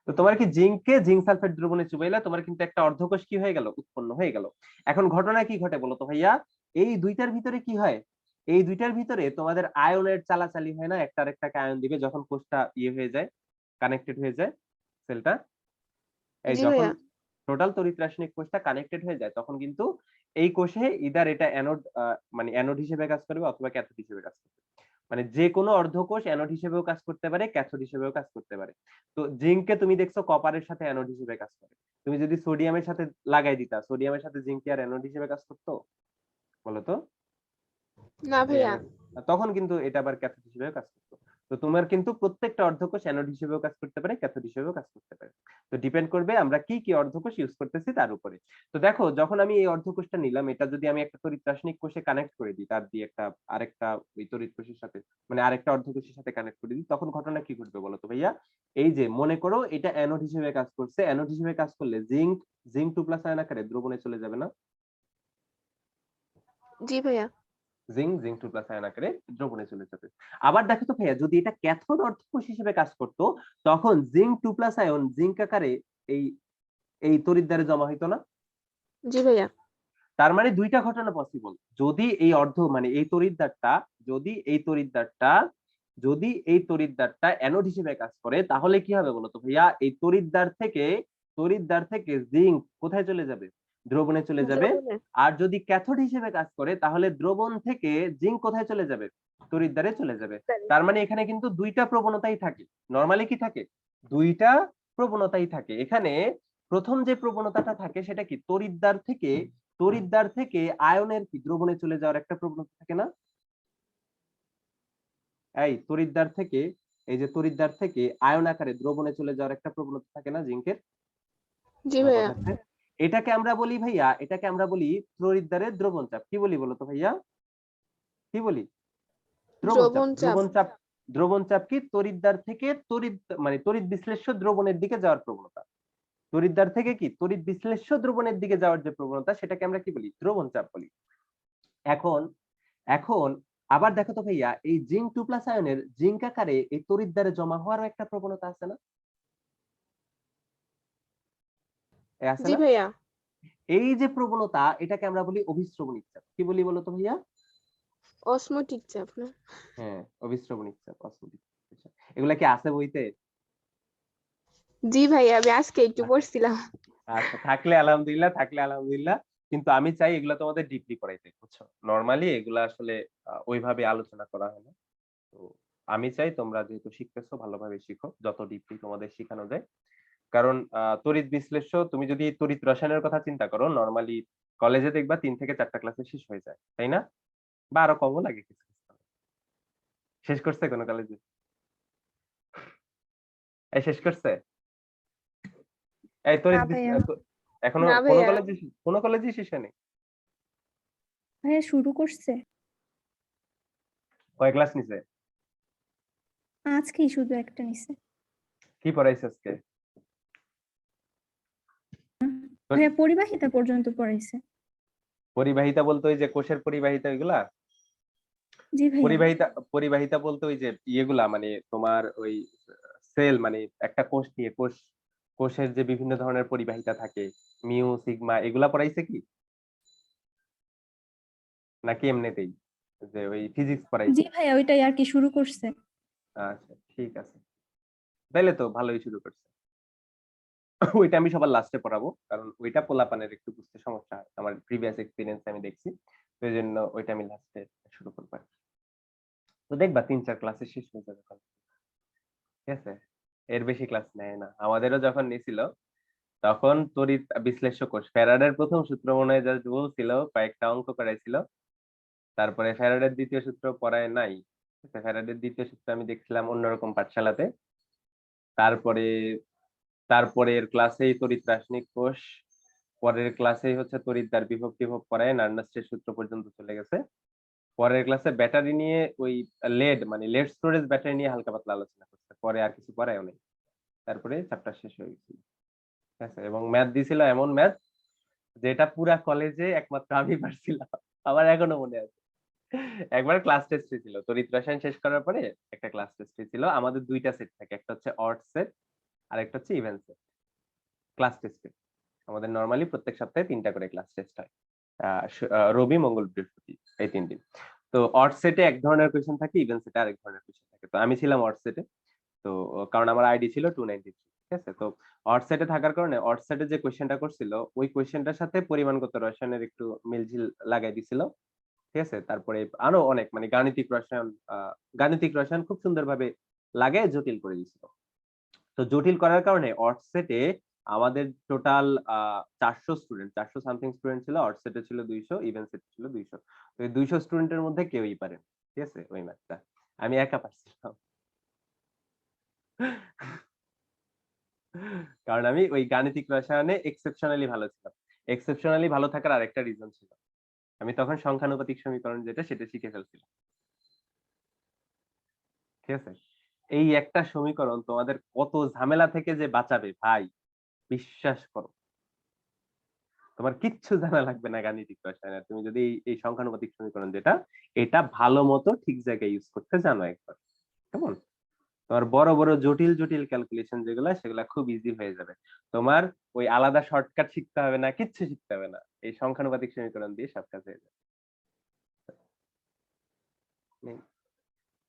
তো তোমার কি জিঙ্ককে জিঙ্ক সালফেট দ্রবণে চুবাইলা, তোমার কিন্তু একটা অর্ধকোষ কি হয়ে গেল? উৎপন্ন হয়ে গেল। এখন ঘটনা কি ঘটে বলো তো ভাইয়া? এই দুইটার ভিতরে কি হয়? এই দুইটার ভিতরে তোমাদের আয়নের চালাচালি হয় না? একটা আরেকটাকে আয়ন দিবে যখন কোষটা হয়ে যায়, কানেক্টেড হয়ে যায় সেলটা। এই জি যখন ভাইয়া। টোটাল তড়িৎ রাসায়নিক কোষটা কানেক্টেড হয়ে যায়, তখন কিন্তু এই কোষে ইদার এটা অ্যানোড, মানে অ্যানোড হিসেবে কাজ করবে অথবা ক্যাথোড হিসেবে কাজ করবে। মানে যে কোনো অর্ধকোষ অ্যানোড হিসেবেও কাজ করতে পারে, ক্যাথোড হিসেবেও কাজ করতে পারে। তো জিঙ্ককে তুমি দেখছো কপারের সাথে অ্যানোড হিসেবে কাজ করে। তুমি যদি সোডিয়ামের সাথে লাগাই দিতা, সোডিয়ামের সাথে জিঙ্ক কি আর অ্যানোড হিসেবে কাজ করতো? বলো তো। না এই ভাইয়া। অ্যানোড, তখন কিন্তু এটা আবার ক্যাথোড হিসেবে কাজ করতো। তো তোমার কিন্তু প্রত্যেকটা অর্ধকোষ অ্যানোড হিসেবেও কাজ করতে পারে, ক্যাথোড হিসেবেও কাজ করতে পারে। তো ডিপেন্ড করবে আমরা কি কি অর্ধকোষ ইউজ করতেছি তার উপরে। তো দেখো, যখন আমি এই অর্ধকোষটা নিলাম, এটা যদি আমি একটা তড়িৎ রাসায়নিক কোষে কানেক্ট করে দিই, তার দিয়ে একটা আরেকটা ওই তড়িৎ কোষের সাথে, মানে আরেকটা অর্ধকোষের সাথে কানেক্ট করে দিই, তখন ঘটনা কি ঘটবে বলো তো ভাইয়া? এই যে মনে করো এটা অ্যানোড হিসেবে কাজ করছে, অ্যানোড হিসেবে কাজ করলে জিঙ্ক জিঙ্ক 2+ আয়ন আকারে দ্রবণে চলে যাবে না? জি ভাইয়া। জিঙ্ক 2+ আয়ন আকারে দ্রবণে চলে যাবে। আবার দেখো তো ভাইয়া, যদি এটা ক্যাথোড অর্ধকোষ হিসেবে কাজ করতো, তখন জিঙ্ক 2+ আয়ন জিঙ্ক আকারে এই এই তড়িৎদ্বারে জমা হইতো না? জি ভাইয়া। তার মানে দুইটা ঘটনা পসিবল। যদি এই মানে এই তড়িৎদ্বারটা, যদি এই তড়িৎদ্বারটা যদি এই তড়িৎদ্বারটা অ্যানোড হিসেবে কাজ করে, তাহলে কি হবে বলতো ভাইয়া? এই তড়িৎদ্বার থেকে জিঙ্ক কোথায় চলে যাবে? দ্রবণে চলে যাবে। দ্রবণে। আর যদি ক্যাথোড হিসেবে কাজ করে, তাহলে দ্রবণ থেকে জিঙ্ক কোথায় চলে যাবে? তড়িৎদ্বারে চলে যাবে। তার মানে এখানে কিন্তু দুইটা প্রবণতাই থাকে। নরমালি কি থাকে? দুইটা প্রবণতাই থাকে এখানে। প্রথম যে প্রবণতাটা থাকে সেটা কি? তড়িৎদ্বার থেকে আয়নের কি দ্রবণে চলে যাওয়ার একটা প্রবণতা থাকে না? এই তড়িৎদ্বার থেকে আয়ন আকারে দ্রবণে চলে যাওয়ার একটা প্রবণতা থাকে না জিঙ্কের? জি আমার ভাইয়া। কথা আছে? এটাকে আমরা বলি ভাইয়া, এটাকে আমরা বলি তড়িৎদ্বারের দ্রবণ চাপ। কি বলি বলতো ভাইয়া? কি বলি? দ্রবণ চাপ। দ্রবণ চাপ। দ্রবণ চাপ কি? তড়িৎদ্বার থেকে মানে তড়িৎ বিশ্লেষ্য দ্রবণের দিকে যাওয়ার প্রবণতা। তড়িৎদ্বার থেকে কি তড়িৎ বিশ্লেষ্য দ্রবণের দিকে যাওয়ার যে প্রবণতা, সেটাকে আমরা কি বলি? দ্রবণ চাপ বলি। এখন এখন আবার দেখো তো ভাইয়া, এই জিঙ্ক 2+ আয়নের জিঙ্ক আকারে এই তড়িৎদ্বারে জমা হওয়ারও একটা প্রবণতা আছে না? আছে জি না? ভাইয়া। এই যে প্রবণতা, এটাকে আমরা বলি অভিস্রবণিক চাপ। কি বলি বলতো ভাইয়া? অসমোটিক চাপ না? হ্যাঁ, অভিস্রবণিক চাপ, অস্মোটিক চাপ। এগুলা কি আছে বইতে? জি ভাইয়া, আমি আজকে একটু পড়ছিলাম। আচ্ছা, থাকলে আলহামদুলিল্লাহ। কিন্তু আমি চাই এগুলা তোমাদের ডিপলি পড়াইতে, বুঝছো? নরমালি এগুলা আসলে ওইভাবে আলোচনা করা হয় না। তো আমি চাই তোমরা যেহেতু শিখতেছো, ভালোভাবে শিখো, যত ডিপলি তোমাদের শেখানো যায়। কারণ তড়িৎ বিশ্লেষ্য, তুমি যদি তড়িৎ রসায়নের কথা চিন্তা করো, নরমালি কলেজে দেখবা 3 থেকে 4টা ক্লাসে শেষ হয়ে যায়, তাই না? বা আরো কমও লাগে কিছু কিছু। শেষ করছে কোন কলেজে? এই শেষ করছে? এই না তড়িৎ ভাইয়া। এখনো না কোন ভাইয়া। কলেজে শেষ হয়নি? ভাইয়া শুরু করছে কয় ক্লাস নিছে? আজকেই শুধু একটা নিছে। কি পড়াইছে আজকে? ভাইয়া পরিবাহিতা পর্যন্ত পড়াইছে। পরিবাহিতা বলতে ওই যে কোষের পরিবাহিতা এগুলা? জি ভাইয়া। পরিবাহিতা পরিবাহিতা বলতে ওই যে ইয়েগুলা মানে তোমার ওই সেল মানে একটা কোষ নিয়ে কোষের যে বিভিন্ন ধরনের পরিবাহিতা থাকে, মিউ সিগমা এগুলা পড়াইছে কি নাকি এমনিতেই যে ওই ফিজিক্স পড়াইছে? জি ভাইয়া, ওইটাই আর কি শুরু করছে। আচ্ছা ঠিক আছে, তাইলে তো ভালোই শুরু করছে। ওইটা আমি সবার লাস্টে পড়াবো, কারণ ওইটা পোলাপানের একটু বুঝতে সমস্যা হয়, আমার প্রিভিয়াস এক্সপিরিয়েন্স আমি দেখছি, তো এই জন্য ওইটা আমি লাস্টে শুরু করবো। তো দেখবা 3-4 ক্লাসে শেষ হয়ে যাবে, ঠিক আছে? এর বেশি ক্লাস নেয় না। আমাদেরও যখন নিছিল তখন তড়িৎ বিশ্লেষ্য কোষ ফ্যারাডের প্রথম সূত্র মনে হয় জাস্ট বলছিল, কয়েকটা অঙ্ক করাইছিল, তারপরে ফ্যারাডের দ্বিতীয় সূত্র পড়ায় নাই। ফ্যারাডের দ্বিতীয় সূত্র আমি দেখছিলাম অন্যরকম পাঠশালাতে। তারপরে তারপরের ক্লাসেই তড়িৎ রাসায়নিক কোষ, পরের ক্লাসেই হচ্ছে তড়িৎদ্বার বিভব টিভব পড়ায় নার্নাস্টের সূত্র পর্যন্ত চলে গেছে। পরের ক্লাসে ব্যাটারি নিয়ে ওই লেড মানে লেড স্টোরেজ ব্যাটারি নিয়ে হালকা পাতলা আলোচনা করছে, পরে আর কিছু পড়ায়ও নেই। তারপরে চ্যাপ্টার শেষ হয়ে গেছিল, ঠিক আছে? এবং ম্যাথ দিছিল এমন ম্যাথ যেটা পুরা কলেজে একমাত্র আমি পারছিলাম, আমার এখনো মনে আছে। একবার ক্লাস টেস্ট ছিল তড়িৎ রসায়ন শেষ করার পরে, একটা ক্লাস টেস্ট ছিল। আমাদের দুইটা সেট থাকে, একটা হচ্ছে অড সেট আর একটা হচ্ছে ইভেন সেট। ক্লাস টেস্টে আমাদের নরমালি প্রত্যেক সপ্তাহে 3টা করে ক্লাস টেস্ট হয়, রবি মঙ্গল বৃহস্পতি এই 3 দিন। তো অড সেটে এক ধরনের কোয়েশ্চেন থাকে, ইভেন সেটে আরেক ধরনের কোয়েশ্চেন থাকে। তো আমি ছিলাম অড সেটে, তো কারণ আমার আইডি ছিল 293, ঠিক আছে? তো অড সেটে থাকার কারণে অড সেটে যে কোয়েশ্চেনটা করছিল ওই কোয়েশ্চেনটার সাথে পরিমাণগত রসায়নের একটু মিলঝিল লাগাই দিছিল, ঠিক আছে? তারপরে আরো অনেক মানে গাণিতিক রসায়ন খুব সুন্দরভাবে লাগায় জটিল করে দিছিল। তো জটিল করার কারণে অড সেটে আমাদের টোটাল 400 স্টুডেন্ট, 400 সামথিং স্টুডেন্ট ছিল, অড সেটে ছিল 200, ইভেন সেটে ছিল 200। তো এই 200 স্টুডেন্টের মধ্যে কেউই পারে, ঠিক আছে? ওই ম্যাথটা আমি একা পারছিলাম। কারণ আমি ওই গাণিতিক রসায়নে এক্সেপশনালি ভালো ছিলাম। এক্সেপশনালি ভালো থাকার আরেকটা রিজন ছিল, আমি তখন সংখ্যানুপাতিক সমীকরণ যেটা সেটা শিখে ফেলছিলাম, ঠিক আছে? এই একটা সমীকরণ তোমাদের কত ঝামেলা থেকে যে বাঁচাবে ভাই, বিশ্বাস করো। তোমার কিচ্ছু জানা লাগবে না গাণিতিক রসায়নে, তুমি যদি এই সংখ্যানুপাতিক সমীকরণ যেটা এটা ভালো মতো ঠিক জায়গায় ইউজ করতে জানো একবার, কেমন? তোমার বড় বড় জটিল জটিল ক্যালকুলেশন যেগুলা সেগুলা খুব ইজি হয়ে যাবে। তোমার ওই আলাদা শর্টকাট শিখতে হবে না, কিচ্ছু শিখতে হবে না, এই সংখ্যানুপাতিক সমীকরণ দিয়ে সব কাজ হয়ে যাবে।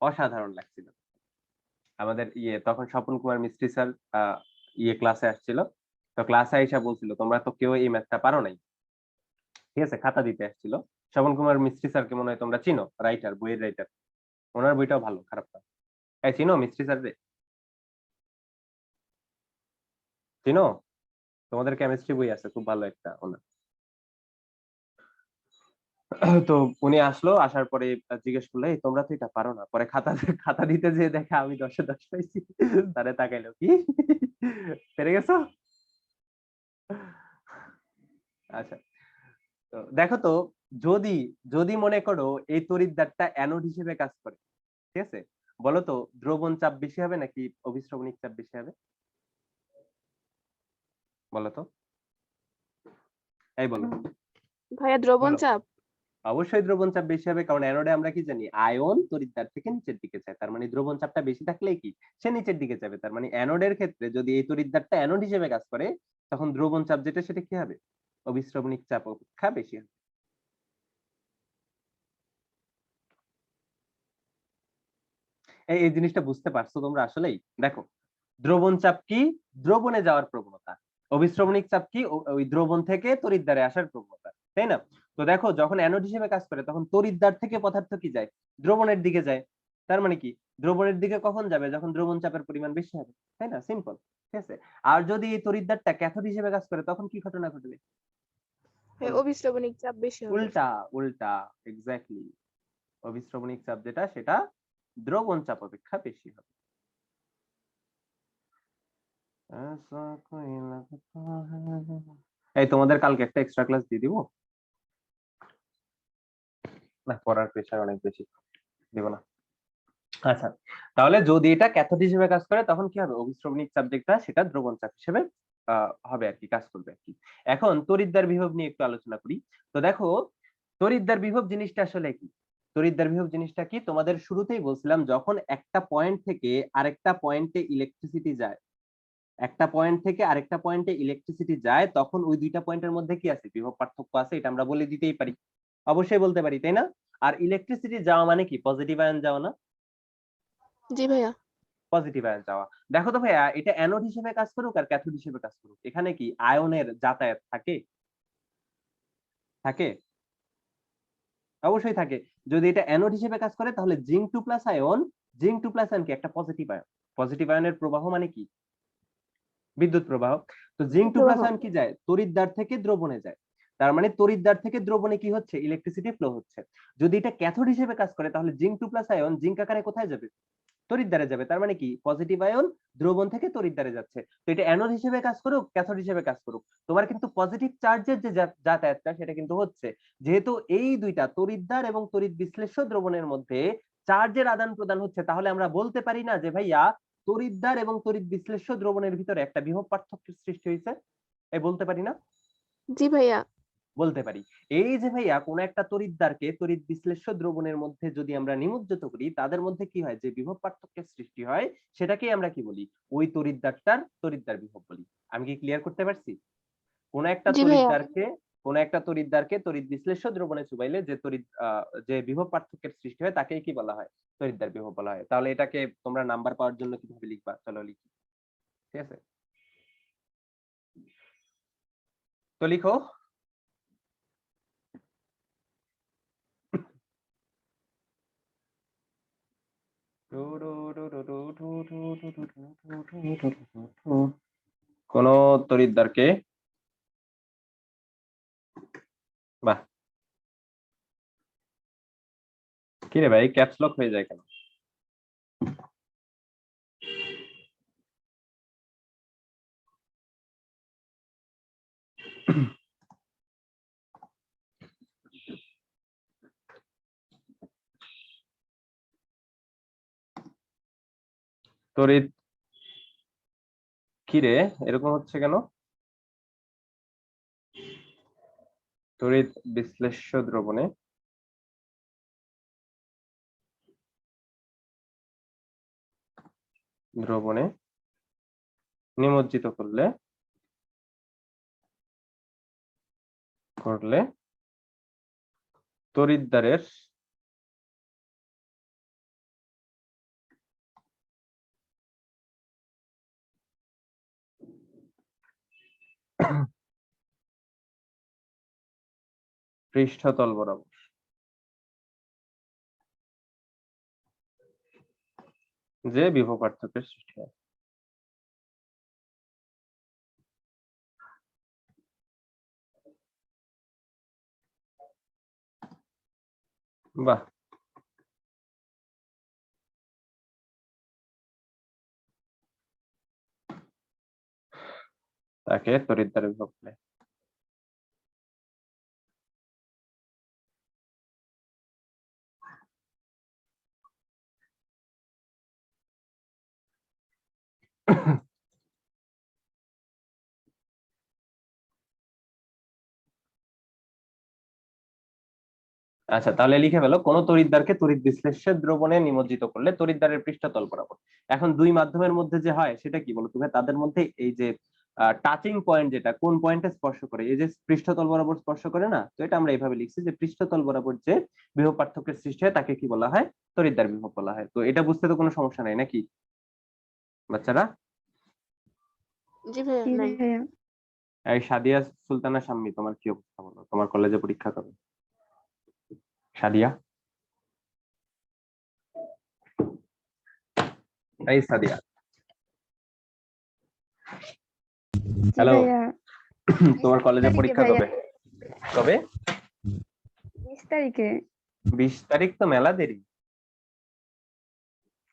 অসাধারণ লাগছিল। আমাদের তখন স্বপন কুমার মিস্ত্রি স্যার ক্লাসে আসছিল, তো ক্লাসে আইসা বলছিল তোমরা তো কেউ এই ম্যাথটা পারো নাই, ঠিক আছে? খাতা দিতে আসছিল। স্বপন কুমার মিস্ত্রি স্যারকে মনে হয় তোমরা চিনো, রাইটার, বইয়ের রাইটার, ওনার বইটাও ভালো, খারাপ না। এই চিনো মিস্ত্রি স্যার রে? চিনো? তোমাদের কেমিস্ট্রি বই আছে খুব ভালো একটা ওনার। তো উনি আসলো, আসার পরে জিজ্ঞেস করলো এই তোমরা তো এটা পারো না, পরে খাতা দিতে যেয়ে দেখা আমি 10-এ 10 পাইছি। তারে তাকাইলো কি পেরে গেছো? আচ্ছা, তো দেখো তো, যদি যদি মনে করো এই তড়িৎদ্বারটা অ্যানোড হিসেবে কাজ করে, ঠিক আছে? বলো তো দ্রবণ চাপ বেশি হবে নাকি অভিস্রবণিক চাপ বেশি হবে? বলো তো, এই বলো ভাইয়া দ্রবণ বলো। চাপ। অবশ্যই দ্রবণ চাপ বেশি হবে, কারণ অ্যানোডে আমরা কি জানি আয়ন তড়িৎদ্বার থেকে নিচের দিকে যায়, তার মানে দ্রবণ চাপটা বেশি থাকলে কি সে নিচের দিকে যাবে, তার মানে অ্যানোডের ক্ষেত্রে যদি এই তড়িৎদ্বারটা অ্যানোড হিসেবে কাজ করে তখন দ্রবণ চাপ যেটা সেটা কি হবে? অভিস্রবণিক চাপ অপেক্ষা বেশি হবে। এই জিনিসটা বুঝতে পারছো তোমরা আসলেই? দেখো, দ্রবণ চাপ কি? দ্রবণে যাওয়ার প্রবণতা। অভিস্রবণিক চাপ কি? ওই দ্রবণ থেকে তড়িৎদ্বারে আসার প্রবণতা, তাই না? তো দেখো যখন অ্যানোড হিসেবে কাজ করে তখন তড়িৎদ্বার থেকে পদার্থ কি যায়? দ্রবণের দিকে যায়। তার মানে কি দ্রবণের দিকে কখন যাবে? যখন দ্রবণ চাপের পরিমাণ বেশি হবে, তাই না? সিম্পল, ঠিক আছে? আর যদি এই তড়িৎদ্বারটা ক্যাথোড হিসেবে কাজ করে তখন কি ঘটনা ঘটবে? অভিস্রবণিক চাপ বেশি হবে। উল্টা, উল্টা, এক্স্যাক্টলি। অভিস্রবণিক চাপ যেটা সেটা দ্রবণ চাপ অপেক্ষা বেশি হবে। এই তোমাদের কালকে একটা এক্সট্রা ক্লাস দিয়ে দিব না? পড়ার প্রেশার অনেক বেশি, দিব না। আচ্ছা, তাহলে যদি এটা ক্যাথোড হিসেবে কাজ করে তখন কি হবে, অভিস্রবণিক চাপ যেটা সেটা দ্রবণ চাপ হিসেবে হবে আর কি, কাজ করবে আর কি। এখন তড়িৎদ্বার বিভব নিয়ে একটু আলোচনা করি। তো দেখো, তড়িৎদ্বার বিভব জিনিসটা আসলে কি? তড়িৎদ্বার বিভব জিনিসটা কি তোমাদের শুরুতেই বলছিলাম, যখন একটা পয়েন্ট থেকে আরেকটা পয়েন্টে ইলেকট্রিসিটি যায়, একটা পয়েন্ট থেকে আরেকটা পয়েন্টে ইলেকট্রিসিটি যায়, তখন ওই দুইটা পয়েন্টের মধ্যে কি আছে, বিভব পার্থক্য আছে, এটা আমরা বলে দিতেই পারি, অবশ্যই বলতে পারি, তাই না? আর ইলেকট্রিসিটি যাওয়া মানে কি, পজিটিভ আয়ন যাওয়া না? জি ভাইয়া। পজিটিভ আয়ন যাওয়া। দেখো তো ভাইয়া, এটা অ্যানোড হিসেবে কাজ করুক আর ক্যাথোড হিসেবে কাজ করুক, এখানে কি আয়নের যাতায়াত থাকে? থাকে? অবশ্যই থাকে। যদি এটা অ্যানোড হিসেবে কাজ করে তাহলে জিঙ্ক 2+ আয়ন, জিঙ্ক 2+ আয়ন কি একটা পজিটিভ আয়ন, পজিটিভ আয়নের প্রবাহ মানে কি, বিদ্যুৎ প্রবাহ। তো জিঙ্ক 2+ আয়ন কি যায়, তড়িৎদ্বার থেকে দ্রবণে যায়, তার মানে তড়িৎদ্বার থেকে দ্রবণে কি হচ্ছে, ইলেকট্রিসিটি ফ্লো হচ্ছে। যদি এটা ক্যাথোড হিসেবে কাজ করে তাহলে জিঙ্ক 2+ আয়ন জিঙ্ক আকারে কোথায় যাবে, তড়িৎদ্বারে যাবে, তার মানে কি পজিটিভ আয়ন দ্রবণ থেকে তড়িৎদ্বারে যাচ্ছে। তো এটা অ্যানোড হিসেবে কাজ করুক ক্যাথোড হিসেবে কাজ করুক, তোমার কিন্তু পজিটিভ চার্জের যে যাতায়াতটা সেটা কিন্তু হচ্ছে। যেহেতু এই দুইটা তড়িৎদ্বার এবং তড়িৎ বিশ্লেষ্য দ্রবণের মধ্যে চার্জের আদান প্রদান হচ্ছে, তাহলে আমরা বলতে পারি না যে ভাইয়া তড়িৎদ্বার এবং তড়িৎ বিশ্লেষ্য দ্রবণের ভিতরে একটা বিভব পার্থক্যের সৃষ্টি হয়েছে? এই বলতে পারি না? জি ভাইয়া। বলতে পারি। এই যে ভাইয়া কোন একটা তড়িৎদ্বারকে তড়িৎ বিশ্লেষ্য দ্রবণের মধ্যে যদি আমরা নিমজ্জিত করি, তাদের মধ্যে কি হয়, যে বিভব পার্থক্যের সৃষ্টি হয়, সেটাকেই আমরা কি বলি, ওই তড়িৎদ্বারটার তড়িৎদ্বার বিভব বলি। আমি কি ক্লিয়ার করতে পারছি? কোন একটা জি ভাইয়া। তড়িৎদ্বারকে তড়িৎ বিশ্লেষ্য দ্রবণে চুবাইলে যে বিভব পার্থক্যের সৃষ্টি হয় তাকেই কি বলা হয়, তড়িৎদ্বার বিভব বলা হয়। তাহলে এটাকে তোমরা নাম্বার পাওয়ার জন্য কিভাবে লিখবা, চলো লিখি। ঠিক আছে, তো লিখো। কোন তড়িৎদ্বারকে, বাহ, কি রে ভাই, ক্যাপস লক হয়ে যায় কেন? তড়িৎ, কি রে এরকম হচ্ছে কেন? তড়িৎ বিশ্লেষ্য দ্রবণে নিমজ্জিত করলে তড়িৎদ্বারের পৃষ্ঠতল বরাবর যে বিভব পার্থক্যের সৃষ্টি হয়। বাহ, তাকে তড়িৎদ্বার বিভব বলে। আচ্ছা, তাহলে লিখে ফেলো, কোন তড়িৎদ্বারকে তড়িৎ বিশ্লেষ্য দ্রবণে নিমজ্জিত করলে তড়িৎদ্বারের পৃষ্ঠতল বরাবর। এখন দুই মাধ্যমের মধ্যে যে হয় সেটা কি বলো তুমি, তাদের মধ্যে এই যে টাচিং পয়েন্ট, যেটা কোন পয়েন্টে স্পর্শ করে, এই যে পৃষ্ঠতল বরাবর স্পর্শ করে না, তো এটা আমরা এইভাবে লিখছি যে পৃষ্ঠতল বরাবর যে বিভব পার্থক্যের সৃষ্টি হয় তাকে কি বলা হয়, তড়িৎদ্বার বিভব বলা হয়। তো এটা বুঝতে তো কোনো সমস্যা নাই নাকি বাচ্চারা? জি ভাইয়া। জি নাই। ভাইয়া। এই সাদিয়া সুলতানা শাম্মী, তোমার কি অবস্থা বলো, তোমার কলেজে পরীক্ষা কবে? সাদিয়া, এই সাদিয়া, জি হ্যালো, ভাইয়া। তোমার কলেজে 20 তারিখে পরীক্ষা ভাইয়া। কবে? কবে? 20 তারিখে 20 তারিখ তো মেলা দেরি।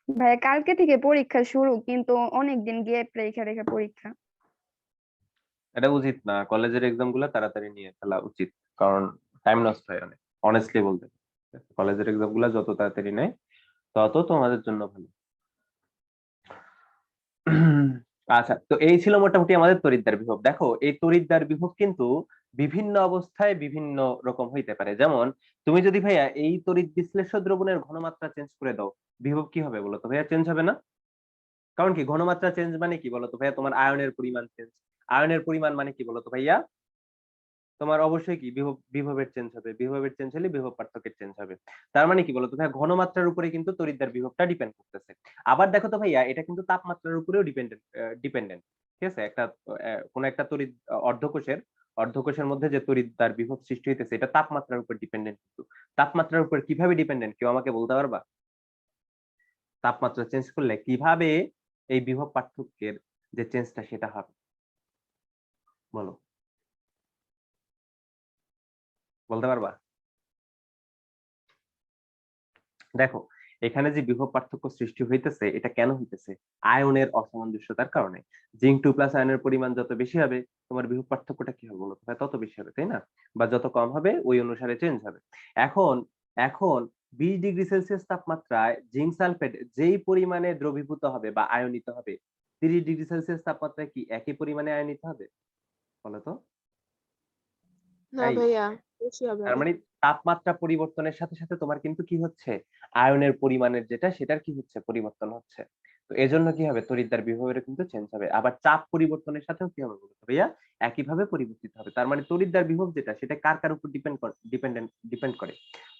ভাইয়া, কালকে থেকে পরীক্ষা শুরু, কিন্তু অনেকদিন গ্যাপ রেখে রেখে পরীক্ষা। এটা উচিত না, কলেজের এক্সাম গুলো তাড়াতাড়ি নিয়ে ফেলা উচিত, কারণ টাইম নষ্ট হয় অনেক, অনেস্টলি বলতে। কলেজের এক্সাম গুলো যত তাড়াতাড়ি নেয় তত তোমাদের জন্য ভালো। আচ্ছা, তো এই ছিল মোটামুটি আমাদের তড়িৎদ্বার বিভব। দেখো এই তড়িৎদ্বার বিভব কিন্তু বিভিন্ন অবস্থায় বিভিন্ন রকম হইতে পারে। যেমন তুমি যদি ভাইয়া এই তড়িৎ বিশ্লেষ্য দ্রবণের ঘনমাত্রা চেঞ্জ করে দাও, বিভব কি হবে বলো তো ভাইয়া? চেঞ্জ হবে না? কারণ কি ঘনমাত্রা চেঞ্জ মানে কি বলতো ভাইয়া? তোমার আয়নের পরিমাণ চেঞ্জ। আয়নের পরিমাণ মানে কি বলতো ভাইয়া? তোমার অবশ্যই কি বিভবের চেঞ্জ হবে। বিভবের চেঞ্জ হলে বিভব পার্থক্যের চেঞ্জ হবে। তার মানে কি বলতো ভাইয়া? ঘনমাত্রার উপরে কিন্তু তড়িৎদ্বার বিভবটা ডিপেন্ড করতেছে। আবার দেখো তো ভাইয়া, এটা কিন্তু তাপমাত্রার উপরেও ডিপেন্ডেন্ট। ঠিক আছে? কোন একটা তড়িৎ অর্ধকোষের মধ্যে যে তড়িৎদ্বার বিভব সৃষ্টি হইতেছে, এটা তাপমাত্রার উপর ডিপেন্ডেন্ট। কিন্তু তাপমাত্রার উপর কিভাবে ডিপেন্ডেন্ট, কেউ আমাকে বলতে পারবা? তাপমাত্রা চেঞ্জ করলে কিভাবে এই বিভব পার্থক্যের যে চেঞ্জটা সেটা হবে, বলো, বলতে পারবা? দেখো এখানে যে বিভব পার্থক্য সৃষ্টি হইতেছে, এটা কেন হইতেছে? আয়নের অসামঞ্জস্যতার কারণে। জিঙ্ক 2+ আয়নের পরিমাণ যত বেশি হবে, তোমার বিভব পার্থক্যটা কি হবে বলো তো? তত বেশি হবে, তাই না? বা যত কম হবে ওই অনুসারে চেঞ্জ হবে। এখন এখন 20°C তাপমাত্রায় জিঙ্ক সালফেট যেই পরিমাণে দ্রবীভূত হবে বা আয়নিত হবে, 30°C তাপমাত্রায় কি একই পরিমাণে আয়নিত হবে বলো তো? না তাই ভাইয়া, বেশি হবে তার আরো। মানে তাপমাত্রা পরিবর্তনের সাথে সাথে তোমার কিন্তু কি হচ্ছে? আয়নের পরিমাণের যেটা, সেটার কি হচ্ছে? পরিবর্তন হচ্ছে। তো এজন্য কি হবে? তড়িৎদ্বার বিভবের কিন্তু চেঞ্জ হবে। আবার চাপ পরিবর্তনের সাথেও কি হবে বলতো ভাইয়া? একইভাবে পরিবর্তিত হবে। তার মানে তড়িৎদ্বার বিভব যেটা, সেটা কার কার উপর ডিপেন্ড করে?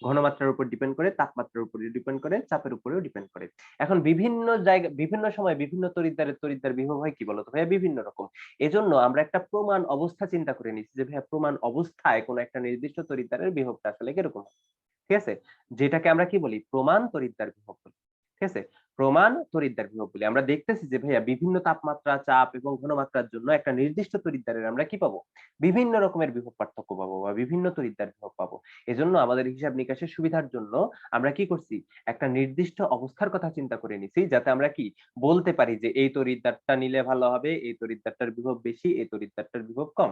ঘনমাত্রার উপর ডিপেন্ড করে, তাপমাত্রার উপর ডিপেন্ড করে, চাপের উপরেও ডিপেন্ড করে। এখন বিভিন্ন জায়গা বিভিন্ন সময় বিভিন্ন তড়িৎদ্বার বিভব হয় কি বলতো ভাইয়া? বিভিন্ন রকম। এজন্য আমরা একটা প্রমাণ অবস্থা চিন্তা করে নিচ্ছি যে ভাইয়া প্রমাণ অবস্থায় কোন একটা নির্দিষ্ট তড়িৎদ্বারের বিভবটা আসলে কিরকম হয়। ঠিক আছে? যেটাকে আমরা কি বলি? প্রমাণ তড়িৎদ্বার বিভব বলি। ঠিক আছে? প্রমাণ তড়িৎদ্বার বিভব বলি। আমরা দেখতেছি যে ভাইয়া বিভিন্ন তাপমাত্রা, চাপ এবং ঘনমাত্রার জন্য একটা নির্দিষ্ট তড়িৎদ্বারের আমরা কি পাবো? বিভিন্ন রকমের বিভব পার্থক্য পাবো বা বিভিন্ন তড়িৎদ্বার বিভব পাবো। এজন্য আমাদের হিসাব নিকাশের সুবিধার জন্য আমরা কি করছি? একটা নির্দিষ্ট অবস্থার কথা চিন্তা করে নিছি, যাতে আমরা কি বলতে পারি যে এই তড়িৎদ্বারটা নিলে ভালো হবে, এই তড়িৎদ্বারটার বিভব বেশি, এই তড়িৎদ্বারটার বিভব কম।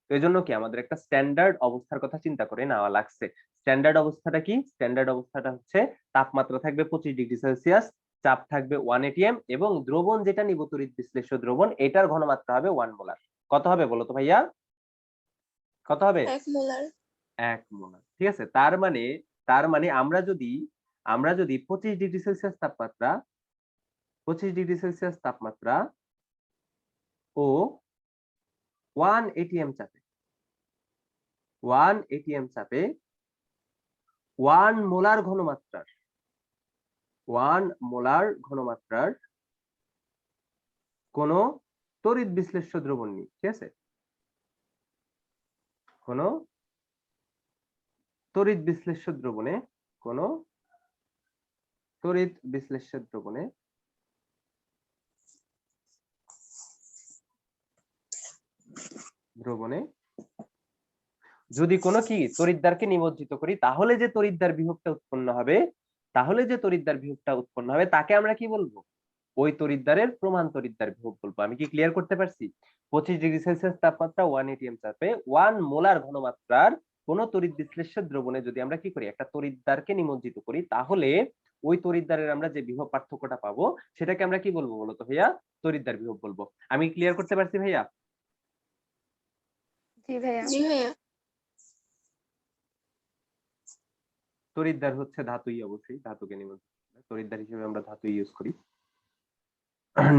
তো এজন্য কি আমাদের একটা স্ট্যান্ডার্ড অবস্থার কথা চিন্তা করে নেওয়া লাগছে। স্ট্যান্ডার্ড অবস্থাটা কি? স্ট্যান্ডার্ড অবস্থাটা হচ্ছে তাপমাত্রা থাকবে 25°C, চাপ থাকবে 1 atm, এবং দ্রবণ যেটা নিব তড়িৎ বিশ্লেষ্য দ্রবণ, এটার ঘনমাত্রা হবে 1 মোলার। কত হবে বলো তো ভাইয়া? কত হবে? 1 মোলার। 1 মোলার। ঠিক আছে? তার মানে আমরা যদি 25°C তাপমাত্রা ও 1 atm চাপে 1 মোলার ঘনমাত্রার কোন তড়িৎ বিশ্লেষ্য দ্রবণ নিই। ঠিক আছে? কোন তড়িৎ বিশ্লেষ্য দ্রবণে যদি কোনো কি তড়িৎদ্বারকে নিমজ্জিত করি, তাহলে যে তড়িৎদ্বার বিভবটা উৎপন্ন হবে তাকে আমরা কি বলবো? ওই তড়িৎদ্বারের প্রমাণ তড়িৎদ্বার বিভব বলবো। আমি কি ক্লিয়ার করতে পারছি? 25°C তাপমাত্রা 1 atm চাপে 1 মোলার ঘনমাত্রার কোন তড়িৎ বিশ্লেষ্য দ্রবণে যদি আমরা কি করি? একটা তড়িৎদ্বারকে নিমজ্জিত করি, তাহলে ওই তড়িৎদ্বারের আমরা যে বিভব পার্থক্যটা পাবো, সেটাকে আমরা কি বলবো বলতো ভাইয়া? তড়িৎদ্বার বিভব বলবো। আমি ক্লিয়ার করতে পারছি ভাইয়া? জি ভাইয়া। জি ভাইয়া। তড়িৎদ্বার হচ্ছে ধাতুই, অবশ্যই ধাতুকে নিমজ্জিত করে। তড়িৎদ্বার হিসেবে আমরা ধাতু ইউজ করি।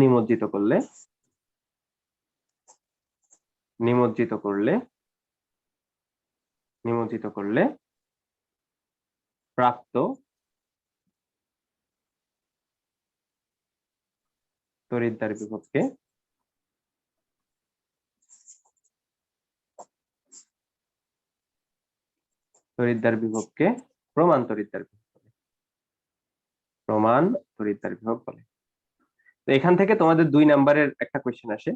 নিমজ্জিত করলে প্রাপ্ত তড়িৎদ্বার বিভবকে প্রমাণ তড়িৎদ্বার বিভব বলে। তো এখান থেকে তোমাদের 2 নাম্বারের একটা কোশ্চেন আসে।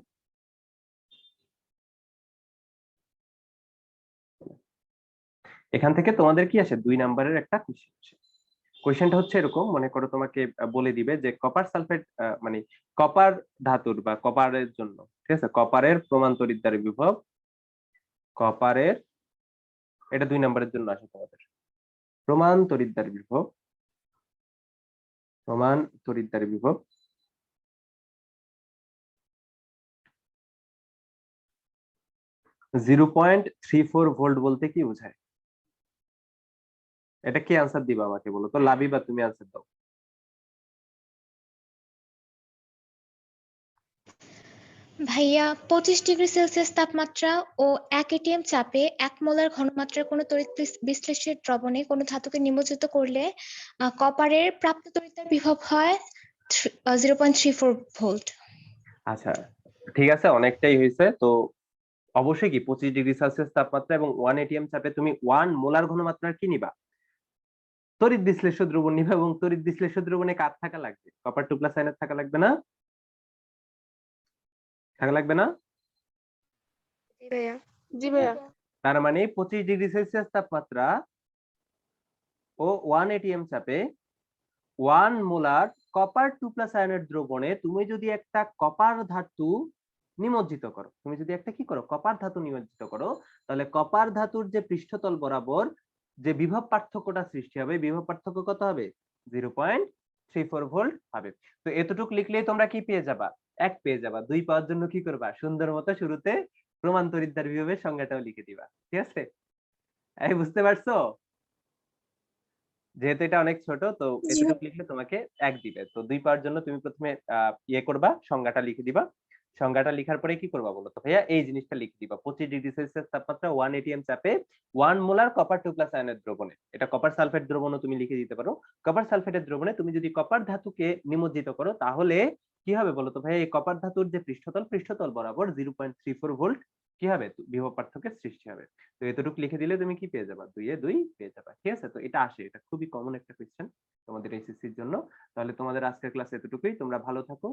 এখান থেকে তোমাদের কি আসে? 2 নাম্বারের একটা কোশ্চেন আসে। কোশ্চেনটা হচ্ছে এরকম, মনে করো তোমাকে বলে দিবে যে কপার সালফেট, মানে কপার ধাতুর বা কপারের জন্য, ঠিক আছে, কপারের প্রমাণ তড়িৎদ্বার বিভব, এটা 2 নাম্বারের জন্য আসে তোমাদের। প্রমাণ তড়িৎদ্বার বিভব সমান তড়িৎদ্বার বিভব (0.34 ভোল্ট বলতে কি বোঝায়? এটা কি আনসার দিবা আমাকে বলো তো, লাবিবা তুমি আনসার দাও। ভাইয়া 25°C তাপমাত্রা ও 1 atm চাপে 1 মোলার ঘনমাত্রার কোনো তড়িৎ বিশ্লেষ্যের দ্রবণে কোনো ধাতুকে নিমজ্জিত করলে কপারের প্রাপ্ত তড়িৎদ্বার বিভব হয় 0.34 ভোল্ট। আচ্ছা ঠিক আছে, অনেকটাই হয়েছে। তো অবশ্যই কি 25°C তাপমাত্রা এবং 1 atm চাপে তুমি 1 মোলার ঘনমাত্রার কি নিবা? তড়িৎ বিশ্লেষ্য দ্রবণ নিবা, এবং তড়িৎ বিশ্লেষ্য দ্রবণে কার থাকা লাগবে? কপার 2+ আয়নের থাকা লাগবে না? থাকা লাগবে না? জি ভাইয়া। জি ভাইয়া। তার মানে 25°C তাপমাত্রা ও 1 atm চাপে 1 মোলার কপার 2+ আয়নের দ্রবণে তুমি যদি একটা কপার ধাতু নিমজ্জিত করো, তুমি যদি একটা কি করো, কপার ধাতু নিমজ্জিত করো, তাহলে কপার ধাতুর যে পৃষ্ঠতল বরাবর যে বিভব পার্থক্যটা সৃষ্টি হবে, বিভব পার্থক্য কত হবে? 0.34 ভোল্ট হবে। তো এতটুক লিখলেই তোমরা কি পেয়ে যাবা? 1 পেয়ে যাবা। 2 পাওয়ার জন্য কি করবা? সুন্দর মতো শুরুতে প্রমাণ তড়িৎদ্বার বিভবের সংজ্ঞাটাও লিখে দিবা। ঠিক আছে? এই বুঝতে পারছো? যেহেতু এটা অনেক ছোট, তো জি এতটুক লিখলে তোমাকে 1 দিবে। তো 2 পাওয়ার জন্য তুমি প্রথমে ইয়ে করবা, সংজ্ঞাটা লিখে দিবা। সংজ্ঞাটা লিখার পরে কি করবা বলো তো ভাইয়া? এই জিনিসটা লিখে দিবা, 25°C তাপমাত্রা 1 atm চাপে 1 মোলার কপার 2+ আয়নের দ্রবণে। এটা কপার সালফেট দ্রবণও তুমি লিখে দিতে পারো। কপার সালফেটের দ্রবণে তুমি যদি কপার ধাতুকে নিমজ্জিত করো, তাহলে কি হবে বলো তো ভাইয়া? এই কপার ধাতুর যে পৃষ্ঠতল বরাবর 0.34 ভোল্ট কি হবে? বিভব পার্থক্যের সৃষ্টি হবে। তো এতটুকু লিখে দিলে তুমি কি পেয়ে যাবা? 2 এ 2 পেয়ে যাবা। ঠিক আছে? তো এটা আসে, এটা খুবই কমন একটা কোয়েশ্চেন তোমাদের এইচএসসির জন্য। তাহলে তোমাদের আজকের ক্লাস এতটুকুই। তোমরা ভালো থাকো।